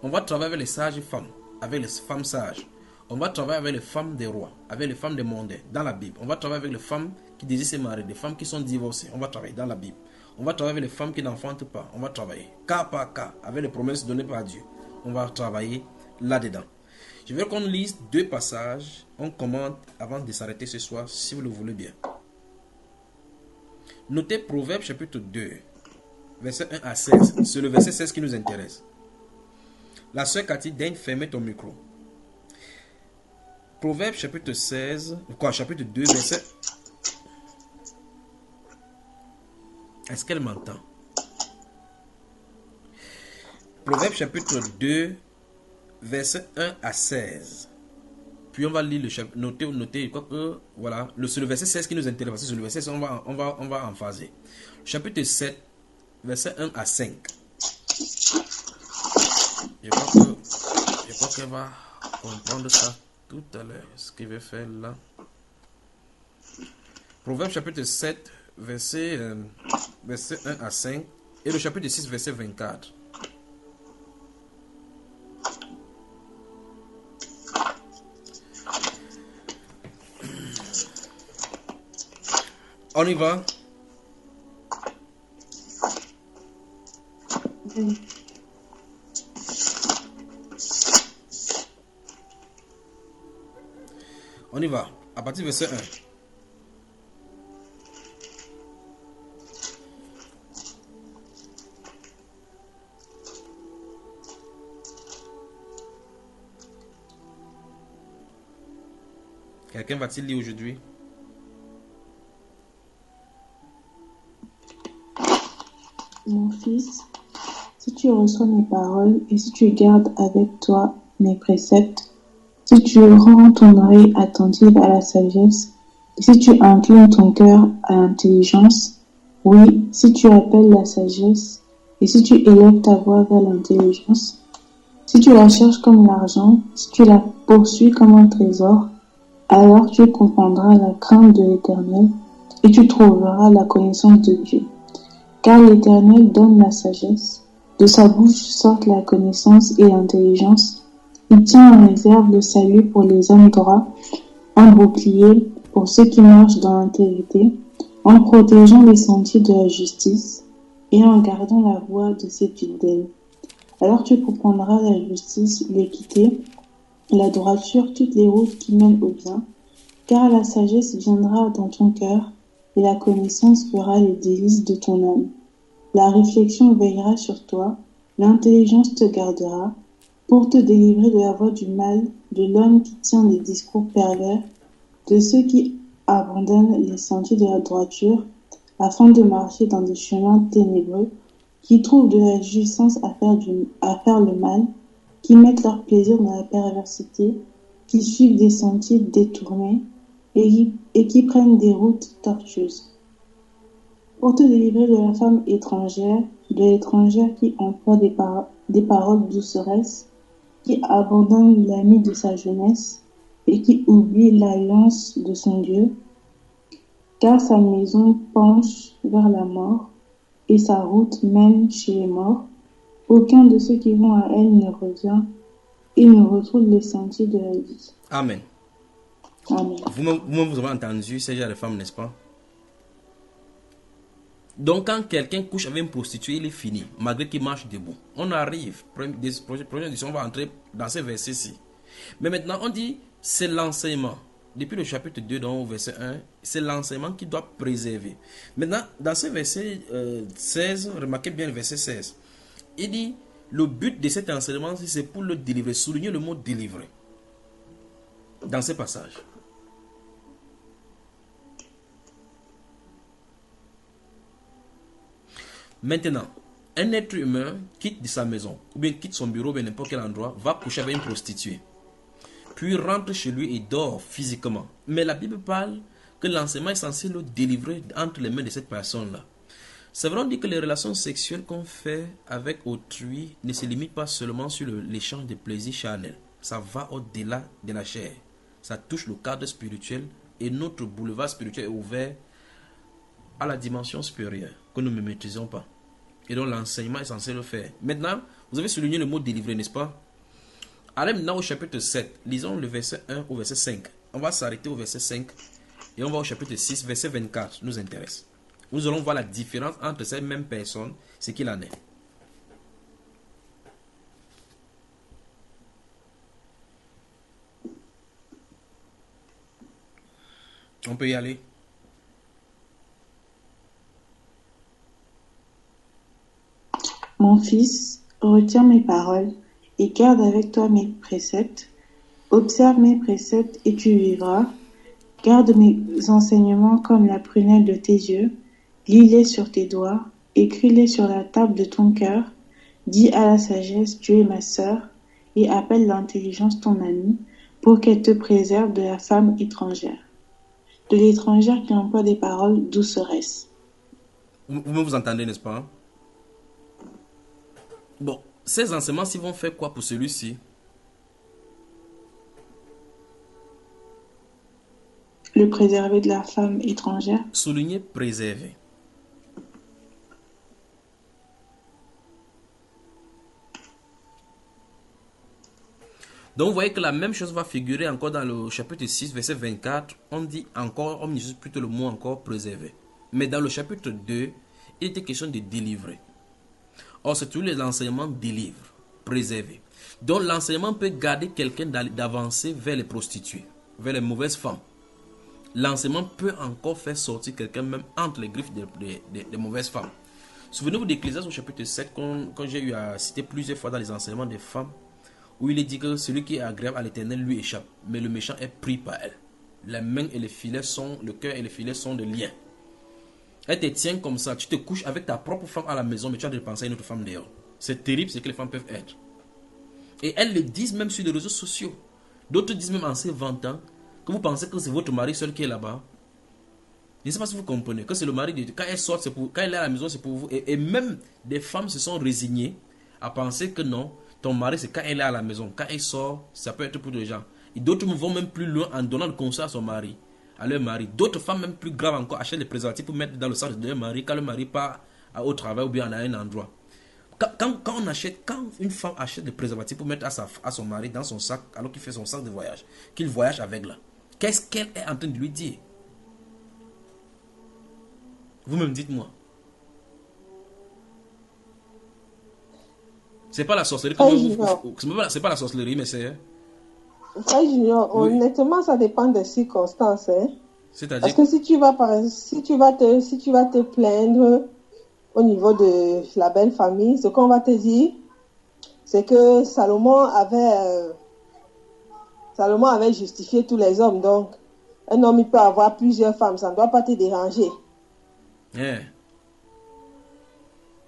On va travailler avec les sages femmes, avec les femmes sages. On va travailler avec les femmes des rois, avec les femmes des mondains, dans la Bible. On va travailler avec les femmes qui désirent se marier, des femmes qui sont divorcées. On va travailler dans la Bible. On va travailler avec les femmes qui n'enfantent pas. On va travailler cas par cas, avec les promesses données par Dieu. On va travailler là-dedans. Je veux qu'on lise 2 passages. On commente avant de s'arrêter ce soir, si vous le voulez bien. Notez Proverbes chapitre 2, verset 1 à 16. C'est le verset 16 qui nous intéresse. La sœur Cathy, daigne fermer ton micro. Proverbes chapitre 16, chapitre 2, verset... Est-ce qu'elle m'entend? Proverbes chapitre 2, verset 1 à 16. Puis on va lire le chapitre, noter, voilà, c'est le verset 16 qui nous intéresse, parce que c'est le verset 16, on va en phaser. Chapitre 7, verset 1 à 5. Je crois qu'elle va comprendre ça tout à l'heure, ce qu'il veut faire là. Proverbe chapitre 7, verset 1 à 5, et le chapitre 6, verset 24. On y va? On y va. À partir du verset 1. Quelqu'un va-t-il lire aujourd'hui? Mon fils, si tu reçois mes paroles et si tu gardes avec toi mes préceptes, si tu rends ton oreille attentive à la sagesse, et si tu inclines ton cœur à l'intelligence, oui, si tu appelles la sagesse, et si tu élèves ta voix vers l'intelligence, si tu la cherches comme l'argent, si tu la poursuis comme un trésor, alors tu comprendras la crainte de l'Éternel et tu trouveras la connaissance de Dieu. Car l'Éternel donne la sagesse, de sa bouche sortent la connaissance et l'intelligence. Il tient en réserve le salut pour les hommes droits, un bouclier pour ceux qui marchent dans l'intégrité, en protégeant les sentiers de la justice et en gardant la voie de ses fidèles. Alors tu comprendras la justice, l'équité, la droiture, toutes les routes qui mènent au bien, car la sagesse viendra dans ton cœur et la connaissance fera les délices de ton âme. La réflexion veillera sur toi, l'intelligence te gardera, pour te délivrer de la voie du mal, de l'homme qui tient des discours pervers, de ceux qui abandonnent les sentiers de la droiture, afin de marcher dans des chemins ténébreux, qui trouvent de la jouissance à faire le mal, qui mettent leur plaisir dans la perversité, qui suivent des sentiers détournés et qui prennent des routes tortueuses. Pour te délivrer de la femme étrangère, de l'étrangère qui emploie des paroles douceresses, qui abandonne l'ami de sa jeunesse et qui oublie l'alliance de son Dieu, car sa maison penche vers la mort et sa route mène chez les morts. Aucun de ceux qui vont à elle ne revient et ne retrouve les sentiers de la vie. Amen. Amen. Vous-même, vous avez entendu ces gens de femmes, n'est-ce pas? Donc, quand quelqu'un couche avec une prostituée, il est fini, malgré qu'il marche debout. On arrive, prochaine édition, on va entrer dans ces versets-ci. Mais maintenant, on dit, c'est l'enseignement. Depuis le chapitre 2, dans le verset 1, c'est l'enseignement qui doit préserver. Maintenant, dans ce verset 16, remarquez bien le verset 16. Il dit, le but de cet enseignement, c'est pour le délivrer. Soulignez le mot délivrer dans ce passage. Maintenant, un être humain quitte de sa maison, ou bien quitte son bureau, ou bien n'importe quel endroit, va coucher avec une prostituée. Puis rentre chez lui et dort physiquement. Mais la Bible parle que l'enseignement est censé le délivrer entre les mains de cette personne-là. C'est vrai, on dit que les relations sexuelles qu'on fait avec autrui ne se limitent pas seulement sur l'échange de plaisirs charnels. Ça va au-delà de la chair. Ça touche le cadre spirituel et notre boulevard spirituel est ouvert à la dimension supérieure que nous ne maîtrisons pas. Et donc l'enseignement est censé le faire. Maintenant, vous avez souligné le mot délivrer, n'est-ce pas? Allez maintenant au chapitre 7. Lisons le verset 1 au verset 5. On va s'arrêter au verset 5 et on va au chapitre 6, verset 24, nous intéresse. Nous allons voir la différence entre ces mêmes personnes, ce qu'il en est. On peut y aller. Mon fils, retiens mes paroles et garde avec toi mes préceptes. Observe mes préceptes et tu vivras. Garde mes enseignements comme la prunelle de tes yeux. Lis-les sur tes doigts. Écris-les sur la table de ton cœur. Dis à la sagesse, tu es ma sœur, et appelle l'intelligence ton amie, pour qu'elle te préserve de la femme étrangère, de l'étrangère qui emploie des paroles douceresses. Vous-même vous entendez, n'est-ce pas? Bon, ces enseignements, ils vont faire quoi pour celui-ci? Le préserver de la femme étrangère. Souligner préserver. Donc vous voyez que la même chose va figurer encore dans le chapitre 6, verset 24. On dit encore, on utilise plutôt le mot encore préserver. Mais dans le chapitre 2, il était question de délivrer. Or, c'est tous les enseignements délivrent, préserver. Donc l'enseignement peut garder quelqu'un d'avancer vers les prostituées, vers les mauvaises femmes. L'enseignement peut encore faire sortir quelqu'un même entre les griffes des mauvaises femmes. Souvenez-vous d'Ecclésiaste au chapitre 7, quand j'ai eu à citer plusieurs fois dans les enseignements des femmes, où il est dit que celui qui est agréable à l'Éternel lui échappe, mais le méchant est pris par elle. les mains et les filets sont, le cœur et les filets sont de liens. Elle te tient comme ça. Tu te couches avec ta propre femme à la maison, mais tu as de penser à une autre femme dehors. C'est terrible ce que les femmes peuvent être. Et elles le disent même sur les réseaux sociaux. D'autres disent même en se vantant que vous pensez que c'est votre mari seul qui est là-bas. Je ne sais pas si vous comprenez. Que c'est le mari de... Quand elle sort, c'est pour... Quand elle est à la maison, c'est pour vous. Et même des femmes se sont résignées à penser que non, ton mari, c'est quand elle est à la maison. Quand elle sort, ça peut être pour des gens. Et d'autres vont même plus loin en donnant le conseil à son mari, à leur mari. D'autres femmes, même plus graves encore, achètent des préservatifs pour mettre dans le sac de leur mari quand le mari part au travail ou bien à un endroit. Quand une femme achète des préservatifs pour mettre à son mari dans son sac, alors qu'il fait son sac de voyage, qu'il voyage avec là, qu'est-ce qu'elle est en train de lui dire? Vous-même dites-moi. C'est pas la sorcellerie. C'est pas la sorcellerie, mais c'est... Frère Junior, honnêtement, ça dépend des circonstances. Hein. C'est-à-dire... Parce que si tu vas te plaindre au niveau de la belle famille, ce qu'on va te dire, c'est que Salomon avait justifié tous les hommes. Donc, un homme, il peut avoir plusieurs femmes. Ça ne doit pas te déranger. Yeah.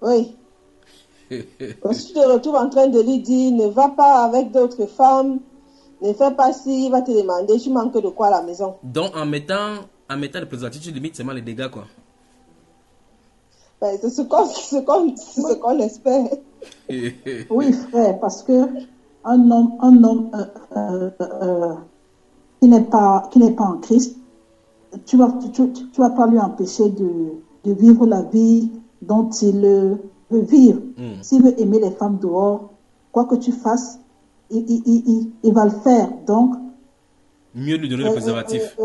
Oui. Donc, si tu te retrouves en train de lui dire, ne va pas avec d'autres femmes, ne fais pas si, il va te demander, tu manques de quoi à la maison. Donc, en mettant le préservatif, tu limites seulement les dégâts, quoi. Ben, c'est ce qu'on espère. Oui, frère, parce que un homme qui n'est pas en Christ, tu vas pas lui empêcher de vivre la vie dont il veut vivre. S'il veut aimer les femmes dehors, quoi que tu fasses, il va le faire. Donc, mieux lui donner le préservatif.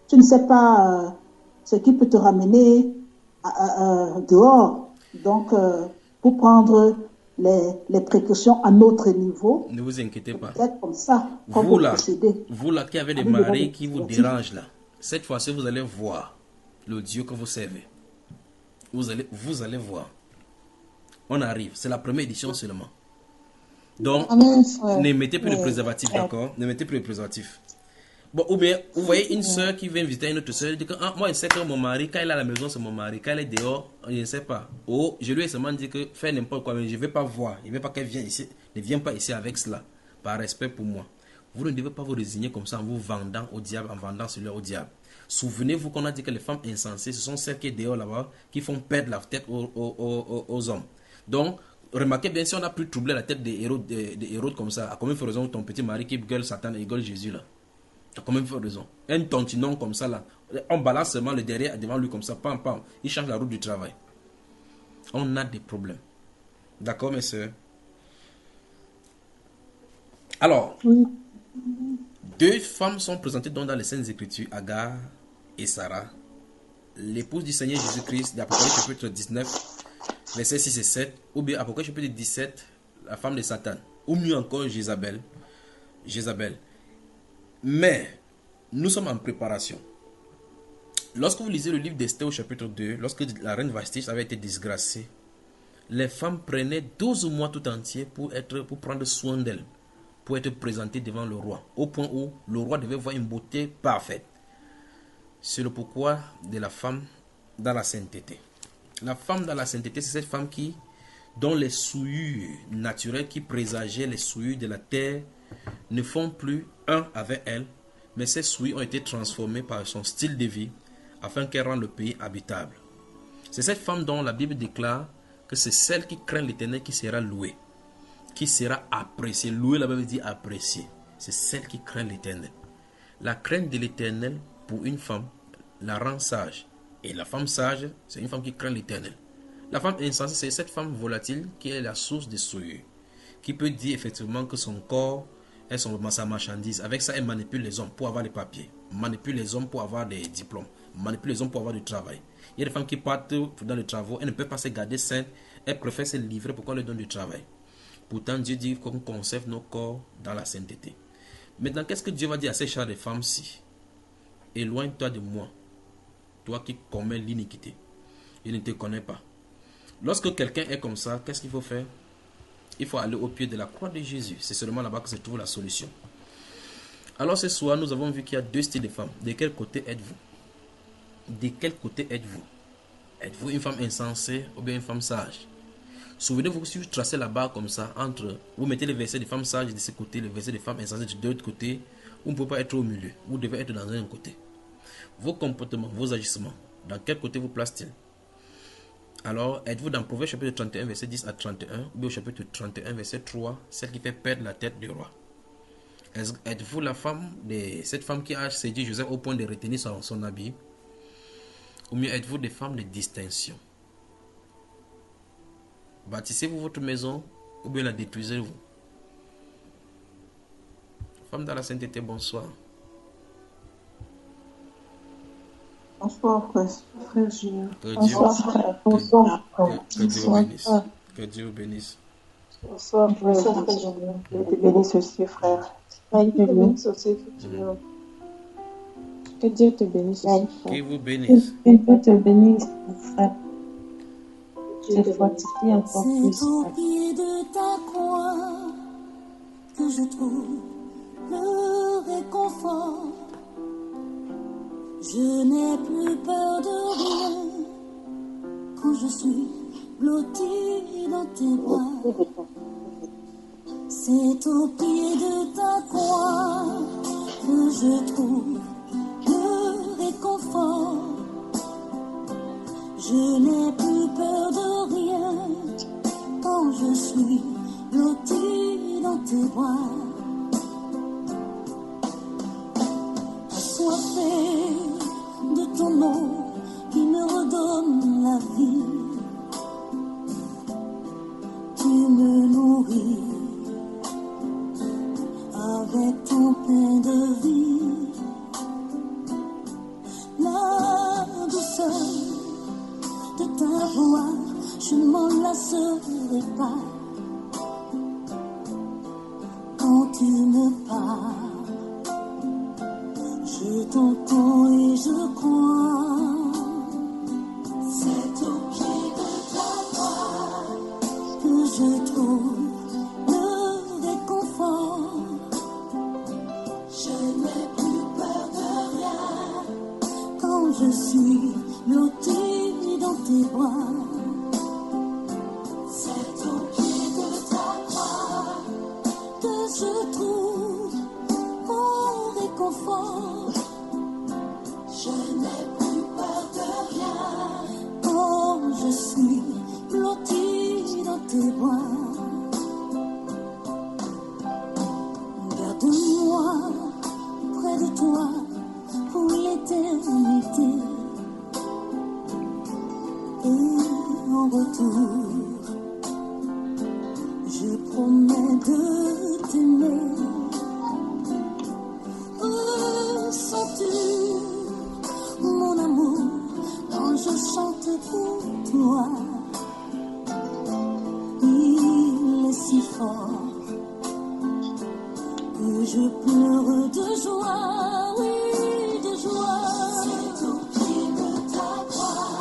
Tu ne sais pas ce qui peut te ramener dehors. Donc, pour prendre les précautions à notre niveau, ne vous inquiétez pas. Peut-être comme ça. Vous là qui avez des maris qui vous dérangent là, cette fois-ci vous allez voir le Dieu que vous servez. Vous allez voir. On arrive. C'est la première édition seulement. Donc, ne mettez plus de préservatif, d'accord? Ne mettez plus de préservatif. Bon, ou bien, vous voyez une soeur qui vient visiter une autre soeur, elle dit que moi, je sais que mon mari, quand il est à la maison, c'est mon mari. Quand elle est dehors, je ne sais pas. Oh, je lui ai seulement dit que faire n'importe quoi, mais je ne vais pas voir. Je ne veux pas qu'elle vienne ici. Ne viens pas ici avec cela, par respect pour moi. Vous ne devez pas vous résigner comme ça en vous vendant au diable, en vendant celui au diable. Souvenez-vous qu'on a dit que les femmes insensées, ce sont celles qui sont dehors là-bas, qui font perdre la tête aux hommes. Donc, remarquez bien, si on a pu troubler la tête des héros comme ça, à combien de raison ton petit mari qui gueule Satan et gueule Jésus là? À combien de raison? Un tontinon comme ça là, on balance seulement le derrière devant lui comme ça, pam pam, il change la route du travail. On a des problèmes. D'accord mes soeurs? Alors, deux femmes sont présentées dans les Saintes Écritures, Agar et Sarah, l'épouse du Seigneur Jésus-Christ, d'Apocalypse chapitre 19, versets 6 et 7, ou bien Apocalypse chapitre 17, la femme de Satan, ou mieux encore Jézabel. Mais, nous sommes en préparation. Lorsque vous lisez le livre d'Esther au chapitre 2, lorsque la reine Vashti avait été disgracée, les femmes prenaient 12 mois tout entier pour prendre soin d'elle, pour être présentées devant le roi, au point où le roi devait voir une beauté parfaite. C'est le pourquoi de la femme dans la sainteté. La femme dans la sainteté, c'est cette femme dont les souillures naturelles qui présageaient les souillures de la terre ne font plus un avec elle, mais ces souillures ont été transformées par son style de vie afin qu'elle rende le pays habitable. C'est cette femme dont la Bible déclare que c'est celle qui craint l'Éternel qui sera louée, qui sera appréciée. Louée, la Bible dit appréciée. C'est celle qui craint l'Éternel. La crainte de l'Éternel pour une femme la rend sage. Et la femme sage, c'est une femme qui craint l'Éternel. La femme insensée, c'est cette femme volatile qui est la source des souillures, qui peut dire effectivement que son corps est sa marchandise. Avec ça, elle manipule les hommes pour avoir les papiers, manipule les hommes pour avoir des diplômes, manipule les hommes pour avoir du travail. Il y a des femmes qui partent dans les travaux, elles ne peuvent pas se garder saintes, elles préfèrent se livrer pour qu'on leur donne du travail. Pourtant, Dieu dit qu'on conserve nos corps dans la sainteté. Maintenant, qu'est-ce que Dieu va dire à ces chers de femmes-ci? Éloigne-toi de moi, toi qui commets l'iniquité. Je ne te connais pas. Lorsque quelqu'un est comme ça, qu'est-ce qu'il faut faire? Il faut aller au pied de la croix de Jésus. C'est seulement là-bas que se trouve la solution. Alors ce soir, nous avons vu qu'il y a deux styles de femmes. De quel côté êtes-vous? De quel côté êtes-vous? Êtes-vous une femme insensée ou bien une femme sage? Souvenez-vous, si vous tracez la barre comme ça, entre, vous mettez les versets des femmes sages de ce côté, les versets des femmes insensées de l'autre côté, vous ne pouvez pas être au milieu. Vous devez être dans un côté. Vos comportements, vos agissements, dans quel côté vous place-t-il? Alors, êtes-vous dans Proverbe chapitre 31, verset 10 à 31, ou bien au chapitre 31, verset 3, celle qui fait perdre la tête du roi? Êtes-vous la femme de cette femme qui a séduit Joseph au point de retenir son habit? Ou bien êtes-vous des femmes de distinction? Bâtissez-vous votre maison ou bien la détruisez-vous? Femme dans la sainteté, bonsoir. Bonsoir, frère Julien. Bonsoir, frère. Bonsoir. Que Dieu vous bénisse. Que Dieu vous bénisse. Bonsoir, frère Julien. Que Dieu te bénisse aussi, frère. Que Dieu te bénisse aussi, Julien. Que Dieu te bénisse aussi, frère. Qu'il vous bénisse. Que Dieu te bénisse, frère. Je te fortifie encore plus. C'est au pied de ta croix que je trouve le réconfort. Je n'ai plus peur de rien quand je suis blottie dans tes bras. C'est au pied de ta croix que je trouve le réconfort. Je n'ai plus peur de rien quand je suis blottie dans tes bras. Assoiffée de ton eau qui me redonne la vie, tu me nourris avec ton pain de vie. La douceur de ta voix, je ne m'en lasserai pas. Quand tu me parles, je t'entends et je crois. C'est au pied de ta croix que je trouve le réconfort. Je n'ai plus peur de rien quand je suis blottie dans tes bras. C'est au pied de ta croix que je trouve mon réconfort. Je n'ai plus peur de rien quand je suis blottie dans tes bras. Garde-moi près de toi pour l'éternité. Et en retour, je promets de t'aimer. Ressens-tu mon amour quand je chante pour toi? Il est si fort que je pleure de joie, oui, de joie. C'est au pied de ta croix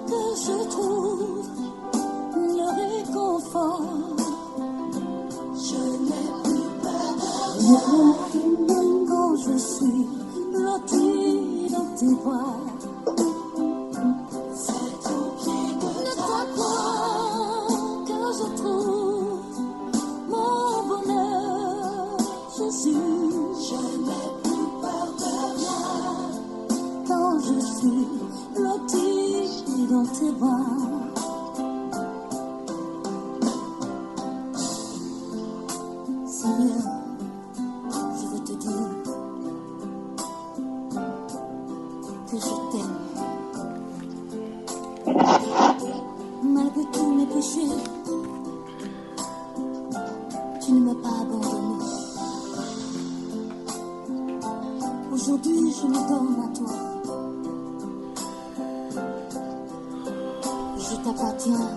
que je trouve le réconfort. Je n'ai plus peur de rien quand je suis blottie dans tes bras. C'est au pied de ta croix que je trouve mon bonheur, Jésus. Je n'ai plus peur de rien quand je suis blottie dans tes bras. Seigneur, je veux te dire que je t'aime. Malgré tous mes péchés, tu ne m'as pas abandonné. Aujourd'hui, je me donne à toi. Je t'appartiens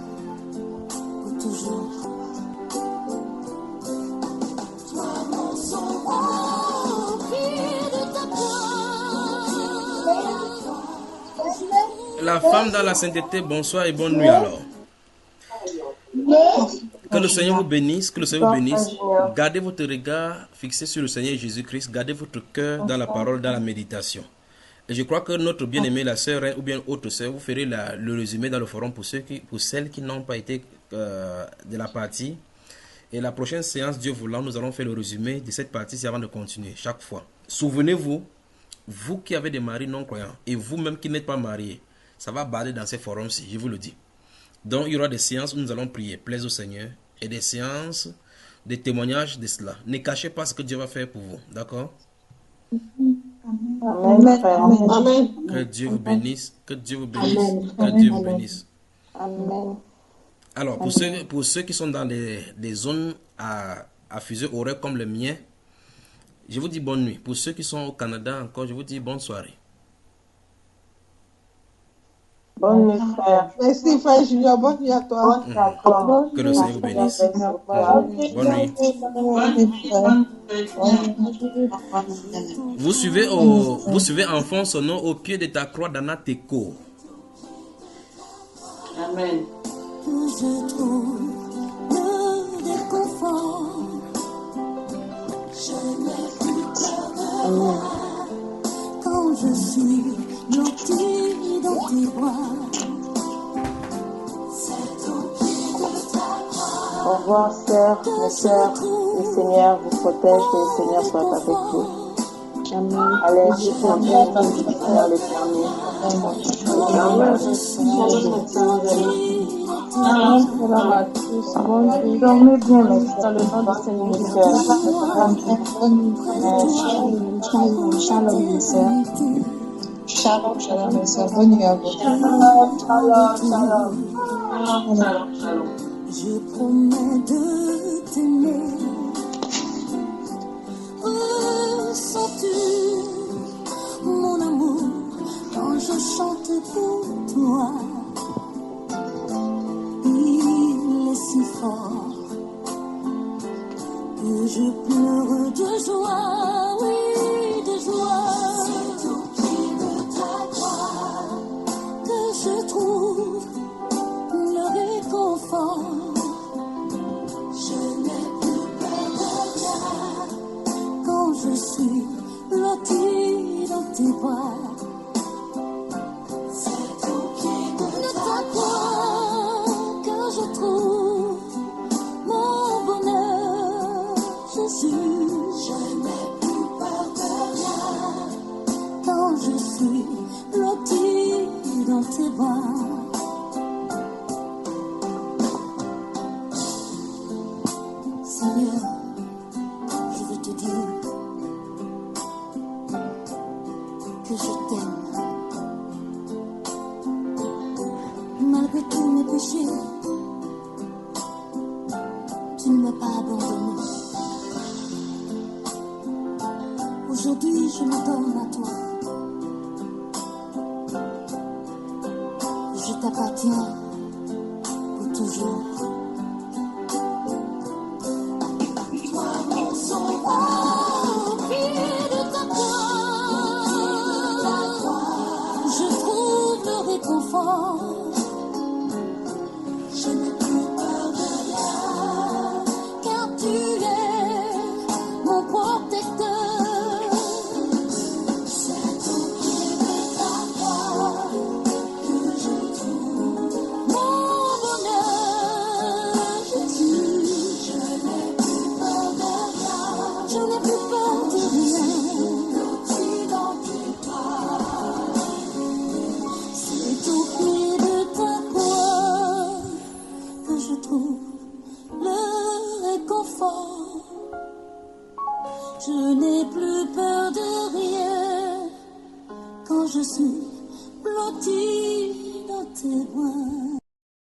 pour toujours. Toi, mon sauveur, au pied de ta croix. La femme dans la sainteté, bonsoir et bonne nuit alors. Que le Seigneur vous bénisse, que le Seigneur vous bénisse. Gardez votre regard fixé sur le Seigneur Jésus-Christ. Gardez votre cœur dans la parole, dans la méditation. Et je crois que notre bien-aimée, la sœur ou bien autre sœur, vous ferez le résumé dans le forum pour celles qui n'ont pas été de la partie. Et la prochaine séance, Dieu voulant, nous allons faire le résumé de cette partie avant de continuer chaque fois. Souvenez-vous, vous qui avez des maris non croyants et vous-même qui n'êtes pas mariés, ça va baller dans ces forums-ci, je vous le dis. Donc, il y aura des séances où nous allons prier, plaise au Seigneur, et des séances, des témoignages de cela. Ne cachez pas ce que Dieu va faire pour vous, d'accord? Amen, frère. Amen. Que Dieu vous bénisse, que Dieu vous bénisse, Amen. que Dieu vous bénisse. Amen. Alors, pour ceux qui sont dans des zones à fuseau horaire comme le mien, je vous dis bonne nuit. Pour ceux qui sont au Canada encore, je vous dis bonne soirée. Bonne nuit, frère. Merci, frère Junior. Bonne nuit à toi. Que le Seigneur vous bénisse. Bonne nuit. Vous suivez enfant son nom au pied de ta croix d'Anateko. Amen. Je trouve le réconfort. Je n'ai plus peur de rien quand je suis blottie dans tes bras. C'est au pied de ta croix. Au revoir, sœurs, mes sœurs. Le Seigneur vous protège, que le Seigneur soit avec vous. Amen. Allez, je vous remercie dans l'éternel. Amen. Shalom à tous. Bonne nuit. Dormez bien, mes sœurs. Dans le nom du Seigneur. Shalom, shalom, mes sœurs. Shalom, shalom, mes sœurs. Bonne nuit à vous. Shalom, shalom. Je promets de t'aimer. Ressens-tu mon amour quand je chante pour toi? Il est si fort que je pleure de joie, oui, de joie. C'est au pied de ta croix que je trouve le réconfort. Je n'ai plus peur de rien quand je suis blottie dans tes bras. C'est au pied de ta croix que je trouve mon bonheur, Jésus. Je n'ai plus peur de rien quand je suis blottie dans tes bras. Seigneur, je veux te dire que je t'aime. Malgré tous mes péchés, tu ne m'as pas abandonné. Aujourd'hui, je me donne à toi. Je t'appartiens pour toujours. Toi, mon sauveur, au pied de ta croix, je trouve le réconfort. Je n'ai plus peur de rien, car tu es mon protecteur. C'est au pied de ta croix que je trouve mon bonheur, Jésus. Je n'ai plus peur de rien, je n'ai plus peur de rien. Blottie dans tes bras, c'est au pied de ta croix que je trouve le réconfort. Je n'ai plus peur de rien quand je suis blottie dans tes bras.